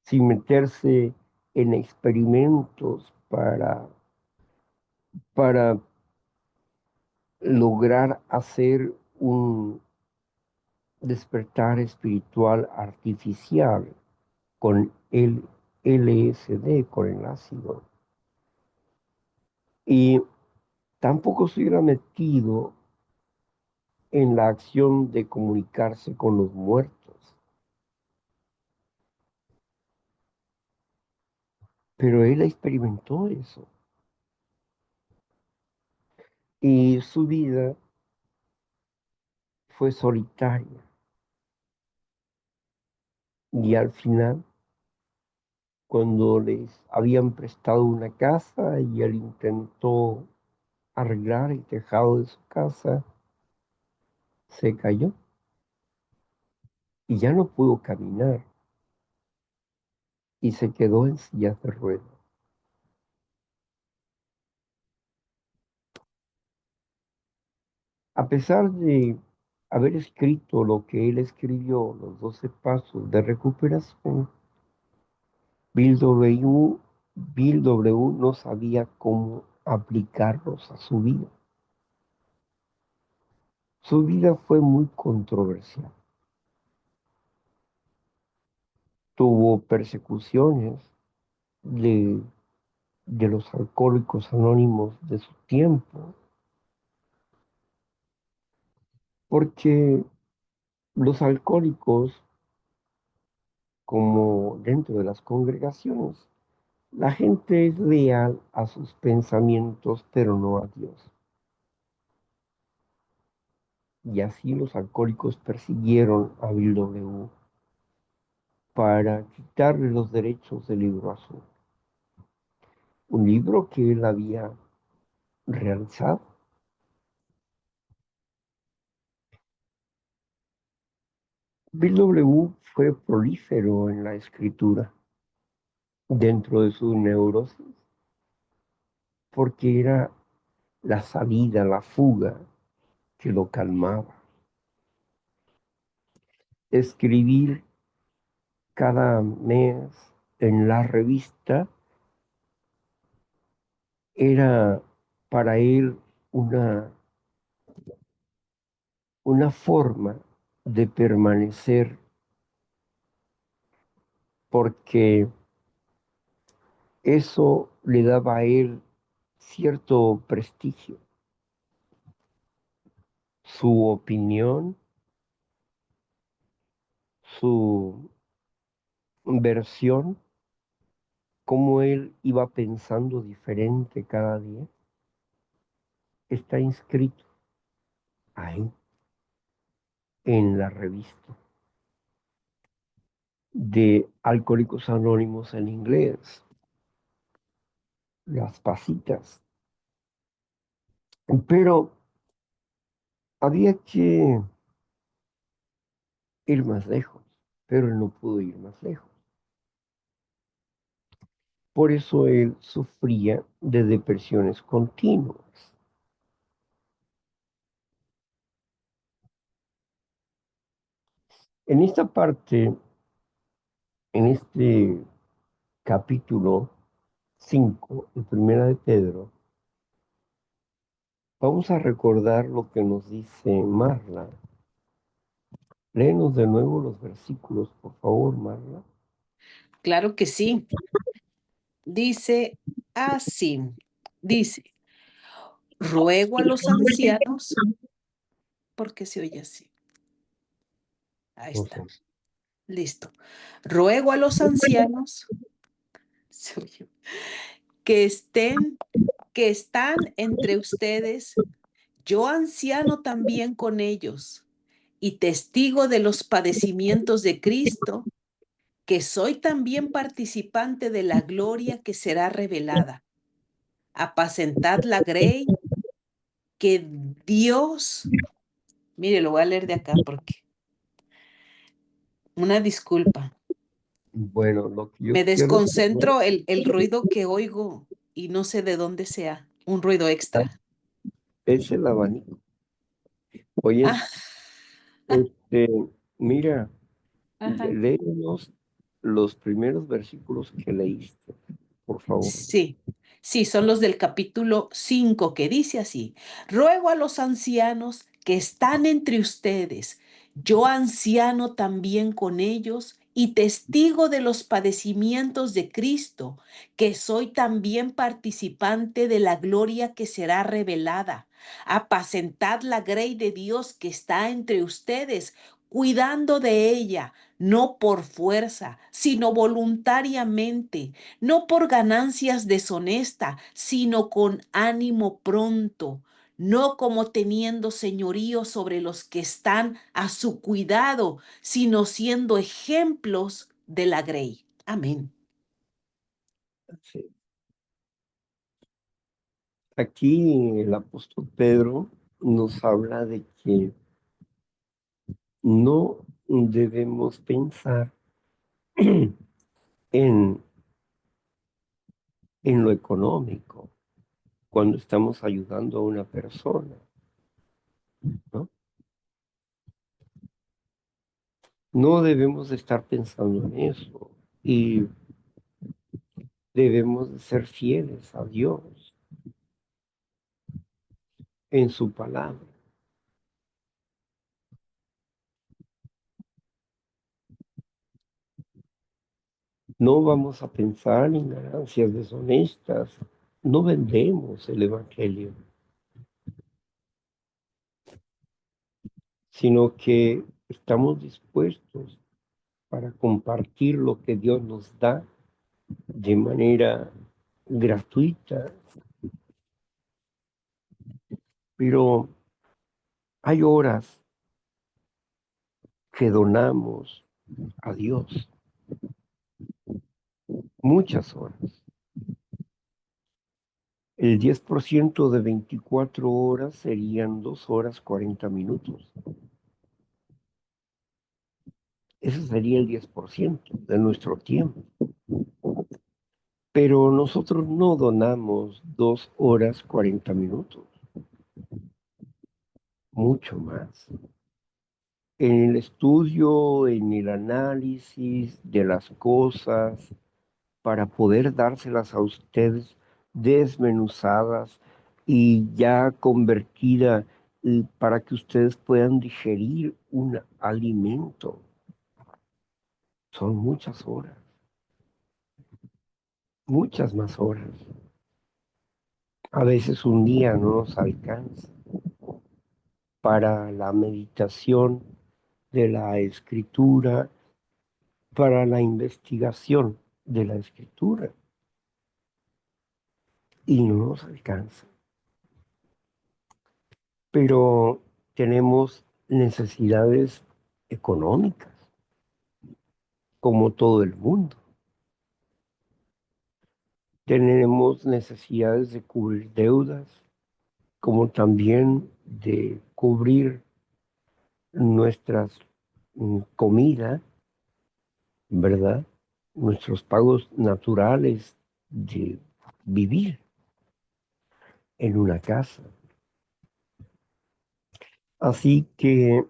sin meterse en experimentos para lograr hacer un despertar espiritual artificial con el LSD, con el ácido. Y tampoco se hubiera metido en la acción de comunicarse con los muertos. Pero él experimentó eso. Y su vida fue solitaria. Y al final, cuando les habían prestado una casa y él intentó arreglar el tejado de su casa, se cayó y ya no pudo caminar y se quedó en silla de ruedas. A pesar de haber escrito lo que él escribió, los 12 pasos de recuperación, Bill W. Bill W. no sabía cómo aplicarlos a su vida. Su vida fue muy controversial. Tuvo persecuciones de, de los alcohólicos anónimos de su tiempo, porque los alcohólicos, como dentro de las congregaciones, la gente es leal a sus pensamientos, pero no a Dios. Y así los alcohólicos persiguieron a Bill W. para quitarle los derechos del libro azul. Un libro que él había realizado. Bill W. fue prolífero en la escritura dentro de su neurosis, porque era la salida, la fuga que lo calmaba. Escribir cada mes en la revista era para él una forma de permanecer porque eso le daba a él cierto prestigio. Su opinión, su versión, cómo él iba pensando diferente cada día, está inscrito ahí en la revista de Alcohólicos Anónimos en inglés, las pasitas. Pero había que ir más lejos, pero él no pudo ir más lejos. Por eso él sufría de depresiones continuas. En esta parte, en este capítulo 5, en Primera de Pedro, vamos a recordar lo que nos dice Marla. Léenos de nuevo los versículos, por favor, Marla. Claro que sí. Dice así, dice, ruego a los ancianos, ¿por qué se oye así? Ahí No está, sé. listo. Ruego a los ancianos se oyó, que estén, que están entre ustedes, yo anciano también con ellos, y testigo de los padecimientos de Cristo, que soy también participante de la gloria que será revelada. Apacentad la grey que Dios, mire, lo voy a leer de acá porque, una disculpa, Bueno, lo que yo me quiero saber desconcentro el ruido que oigo y no sé de dónde sea, un ruido extra. es el abanico. Oye, Ah, este, mira, ajá. léenos los primeros versículos que leíste, por favor. Sí, sí, son los del capítulo 5 que dice así, ruego a los ancianos que están entre ustedes, yo anciano también con ellos y testigo de los padecimientos de Cristo, que soy también participante de la gloria que será revelada. Apacentad la grey de Dios que está entre ustedes, cuidando de ella, no por fuerza, sino voluntariamente, no por ganancias deshonesta, sino con ánimo pronto, no como teniendo señorío sobre los que están a su cuidado, sino siendo ejemplos de la grey. Amén. Sí. Aquí el apóstol Pedro nos habla de que no debemos pensar en, en lo económico cuando estamos ayudando a una persona, ¿no? No debemos de estar pensando en eso y debemos de ser fieles a Dios en su palabra. No vamos a pensar en ganancias deshonestas. No vendemos el Evangelio, sino que estamos dispuestos para compartir lo que Dios nos da de manera gratuita. Pero hay horas que donamos a Dios, muchas horas. El 10% de 24 horas serían 2 horas 40 minutos. Ese sería el 10% de nuestro tiempo. Pero nosotros no donamos 2 horas 40 minutos, mucho más. En el estudio, en el análisis de las cosas, para poder dárselas a ustedes desmenuzadas y ya convertida para que ustedes puedan digerir un alimento. Son muchas horas, muchas más horas. A veces un día no nos alcanza para la meditación de la escritura, para la investigación de la escritura, y no nos alcanza. Pero tenemos necesidades económicas, como todo el mundo. Tenemos necesidades de cubrir deudas, como también de cubrir nuestras comida, ¿verdad? Nuestros pagos naturales de vivir en una casa. Así que,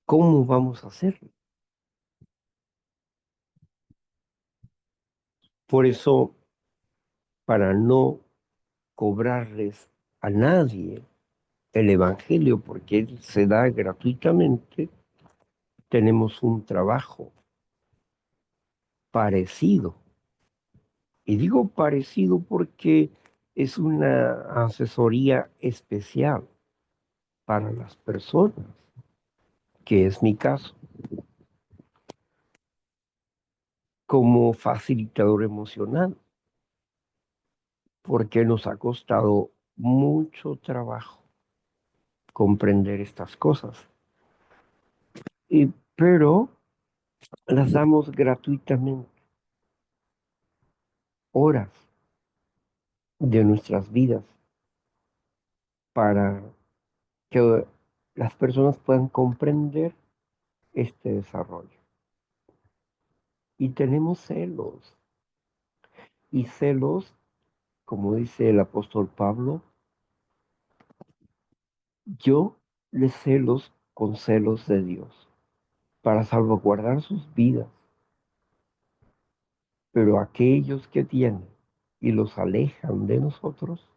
¿cómo vamos a hacerlo? Por eso, para no cobrarles a nadie el Evangelio, porque Él se da gratuitamente, tenemos un trabajo parecido. Y digo parecido porque es una asesoría especial para las personas, que es mi caso, como facilitador emocional, porque nos ha costado mucho trabajo comprender estas cosas. Pero las damos gratuitamente, horas de nuestras vidas, para que las personas puedan comprender este desarrollo. Y tenemos celos, y celos, como dice el apóstol Pablo, yo les celos con celos de Dios, para salvaguardar sus vidas, pero aquellos que tienen y los alejan de nosotros,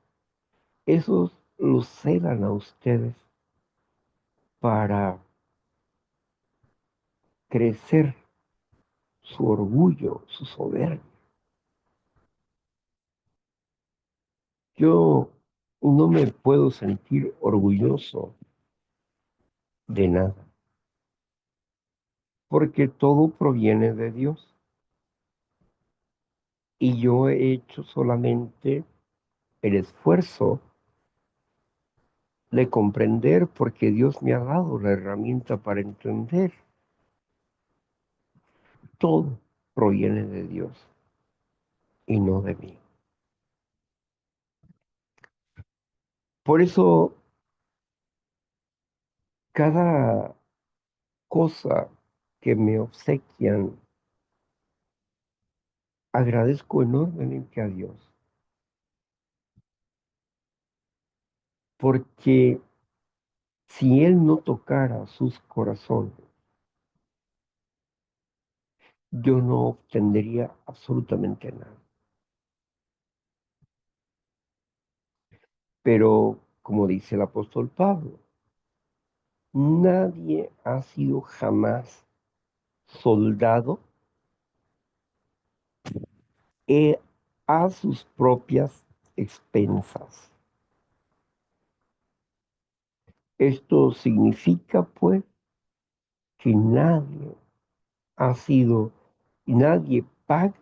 esos los celan a ustedes para crecer su orgullo, su soberbia. Yo no me puedo sentir orgulloso de nada, porque todo proviene de Dios. Y yo he hecho solamente el esfuerzo de comprender, porque Dios me ha dado la herramienta para entender. Todo proviene de Dios y no de mí. Por eso, cada cosa que me obsequian, agradezco enormemente a Dios, porque si Él no tocara sus corazones, yo no obtendría absolutamente nada. Pero, como dice el apóstol Pablo, nadie ha sido jamás soldado eh, a sus propias expensas. Esto significa, pues, que nadie paga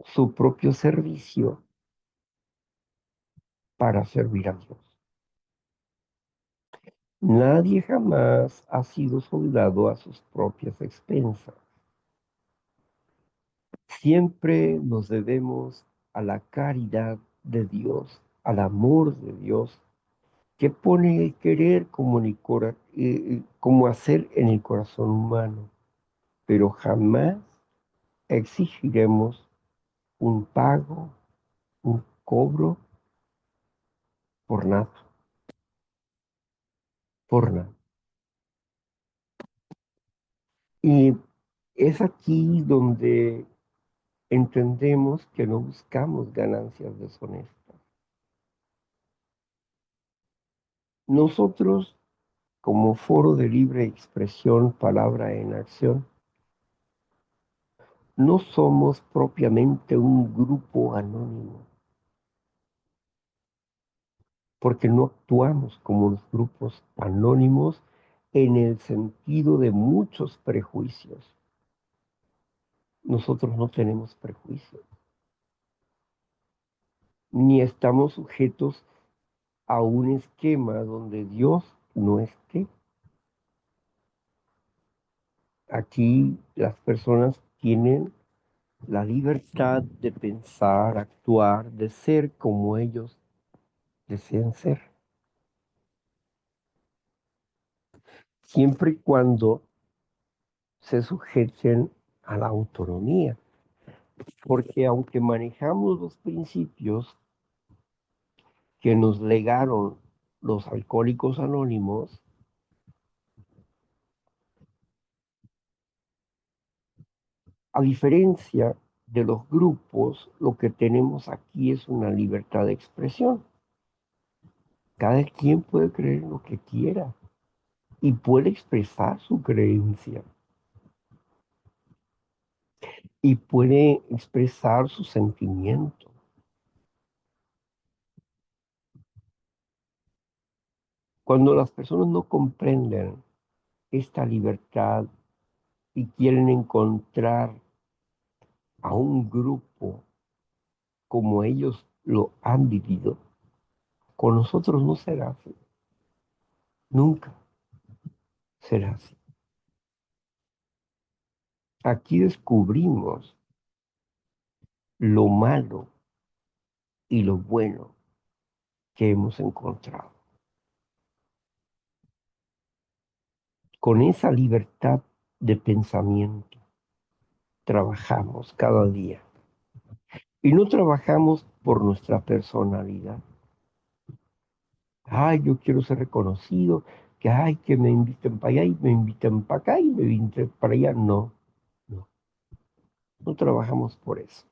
su propio servicio para servir a Dios. Nadie jamás ha sido soldado a sus propias expensas. Siempre nos debemos a la caridad de Dios, al amor de Dios, que pone el querer como hacer en el corazón humano, pero jamás exigiremos un pago, un cobro por nada, por nada. Y es aquí donde entendemos que no buscamos ganancias deshonestas. Nosotros, como foro de libre expresión, palabra en acción, no somos propiamente un grupo anónimo, porque no actuamos como los grupos anónimos en el sentido de muchos prejuicios. Nosotros no tenemos prejuicios, ni estamos sujetos a un esquema donde Dios no esté. Aquí las personas tienen la libertad de pensar, actuar, de ser como ellos deseen ser, siempre y cuando se sujeten a la autonomía, porque aunque manejamos los principios que nos legaron los alcohólicos anónimos, a diferencia de los grupos, lo que tenemos aquí es una libertad de expresión. Cada quien puede creer lo que quiera y puede expresar su creencia y puede expresar su sentimiento. Cuando las personas no comprenden esta libertad y quieren encontrar a un grupo como ellos lo han vivido, con nosotros no será así, nunca será así. Aquí descubrimos lo malo y lo bueno que hemos encontrado. Con esa libertad de pensamiento trabajamos cada día. Y no trabajamos por nuestra personalidad. Ay, yo quiero ser reconocido, que ay, que me inviten para allá y me inviten para acá y me inviten para allá. No, no, no trabajamos por eso.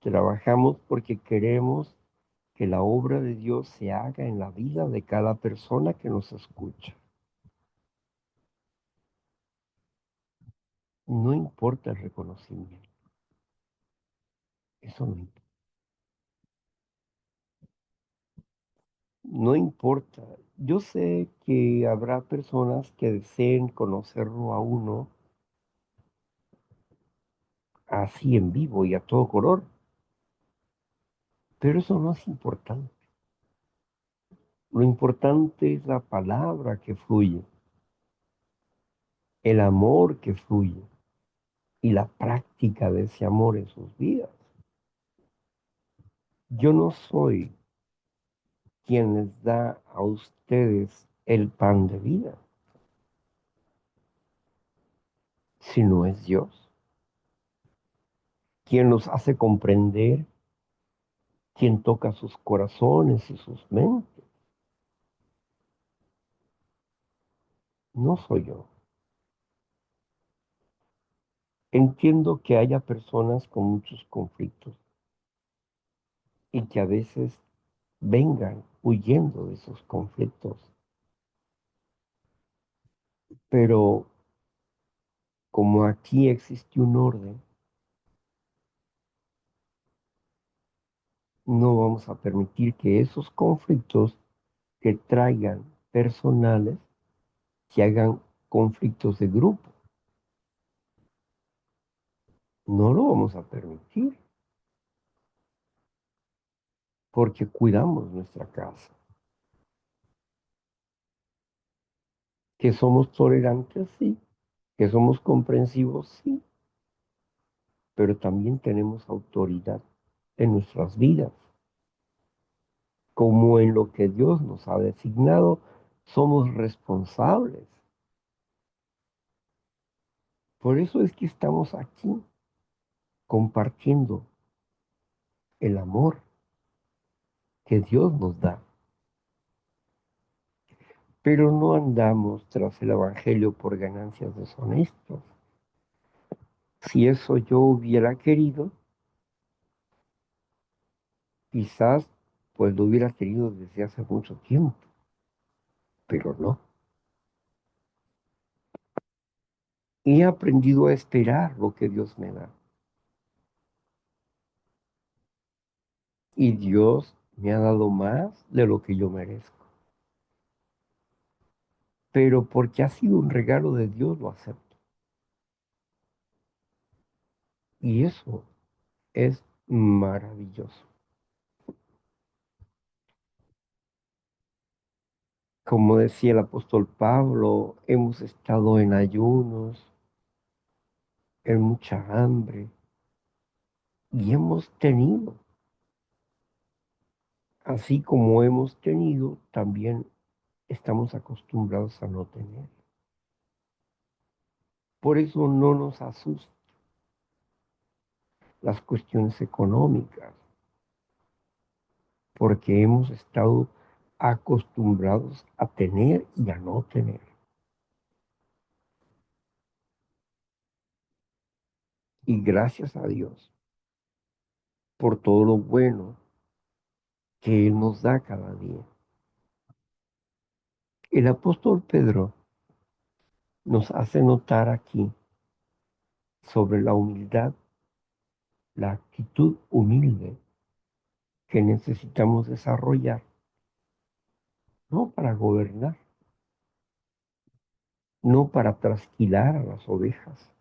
Trabajamos porque queremos que la obra de Dios se haga en la vida de cada persona que nos escucha. No importa el reconocimiento, eso no importa. No importa. Yo sé que habrá personas que deseen conocerlo a uno así en vivo y a todo color, pero eso no es importante. Lo importante es la palabra que fluye, el amor que fluye y la práctica de ese amor en sus vidas. Yo no soy quien les da a ustedes el pan de vida, sino es Dios, quien los hace comprender, quien toca sus corazones y sus mentes. No soy yo. Entiendo que haya personas con muchos conflictos y que a veces vengan huyendo de esos conflictos, pero como aquí existe un orden, no vamos a permitir que esos conflictos que traigan personales se hagan conflictos de grupo. No lo vamos a permitir porque cuidamos nuestra casa. Que somos tolerantes, sí. Que somos comprensivos, sí. Pero también tenemos autoridad en nuestras vidas. Como en lo que Dios nos ha designado, somos responsables. Por eso es que estamos aquí compartiendo el amor que Dios nos da. Pero no andamos tras el Evangelio por ganancias deshonestas. Si eso yo hubiera querido, quizás pues lo hubiera querido desde hace mucho tiempo, pero no. He aprendido a esperar lo que Dios me da. Y Dios me ha dado más de lo que yo merezco. Pero porque ha sido un regalo de Dios, lo acepto. Y eso es maravilloso. Como decía el apóstol Pablo, hemos estado en ayunos, en mucha hambre, y hemos tenido, así como hemos tenido, también estamos acostumbrados a no tener. Por eso no nos asustan las cuestiones económicas, porque hemos estado acostumbrados a tener y a no tener. Y gracias a Dios por todo lo bueno que Él nos da cada día. El apóstol Pedro nos hace notar aquí sobre la humildad, la actitud humilde que necesitamos desarrollar, no para gobernar, no para trasquilar a las ovejas,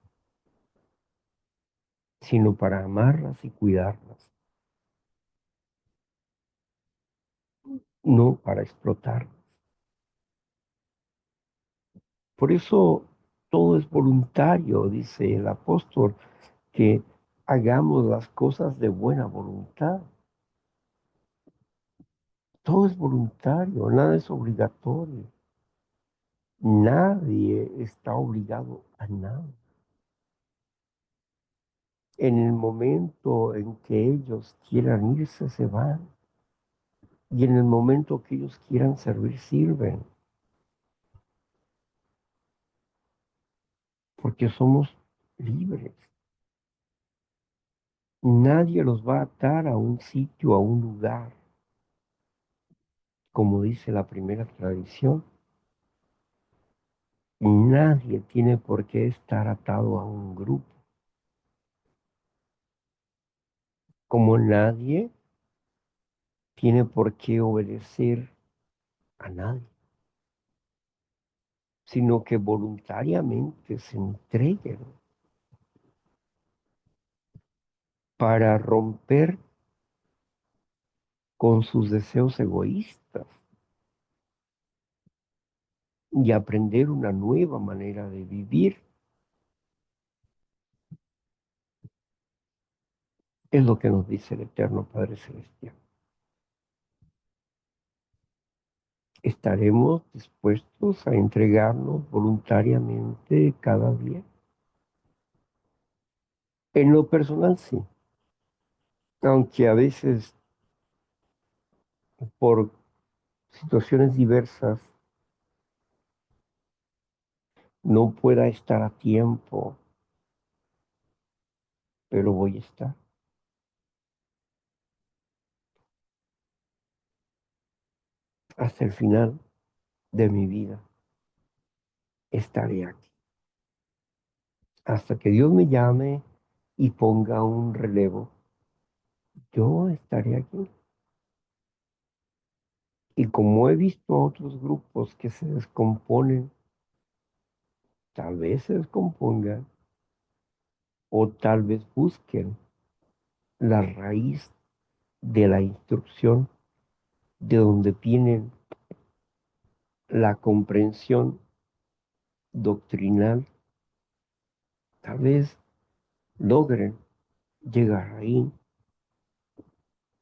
sino para amarlas y cuidarlas, no para explotarlas. Por eso todo es voluntario, dice el apóstol, que hagamos las cosas de buena voluntad. Todo es voluntario, nada es obligatorio. Nadie está obligado a nada. En el momento en que ellos quieran irse, se van. Y en el momento que ellos quieran servir, sirven. Porque somos libres. Nadie los va a atar a un sitio, a un lugar, como dice la primera tradición. Nadie tiene por qué estar atado a un grupo, como nadie tiene por qué obedecer a nadie, sino que voluntariamente se entreguen para romper con sus deseos egoístas y aprender una nueva manera de vivir. Es lo que nos dice el Eterno Padre Celestial. ¿Estaremos dispuestos a entregarnos voluntariamente cada día? En lo personal, sí, aunque a veces por situaciones diversas no pueda estar a tiempo, pero voy a estar. Hasta el final de mi vida estaré aquí. Hasta que Dios me llame y ponga un relevo, yo estaré aquí. Y como he visto a otros grupos que se descomponen, tal vez se descompongan o tal vez busquen la raíz de la instrucción de donde tienen la comprensión doctrinal, tal vez logren llegar ahí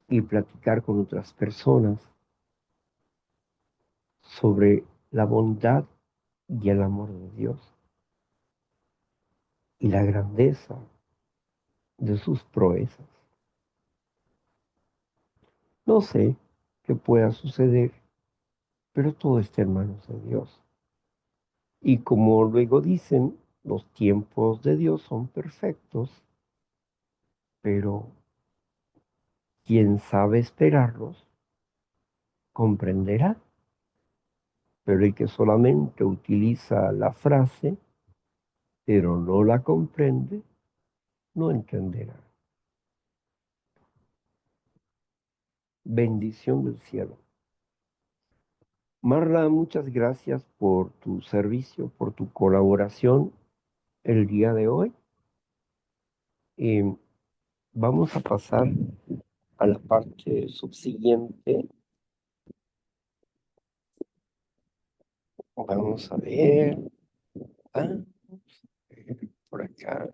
y platicar con otras personas sobre la bondad y el amor de Dios y la grandeza de sus proezas. No sé qué pueda suceder, pero todo está en manos de Dios. Y como luego dicen, Los tiempos de Dios son perfectos, pero quien sabe esperarlos comprenderá. Pero el que solamente utiliza la frase, pero no la comprende, no entenderá. Bendición del cielo. Marla, muchas gracias por tu servicio, por tu colaboración el día de hoy. Y vamos a pasar a la parte subsiguiente. Vamos a ver. Ah, por acá.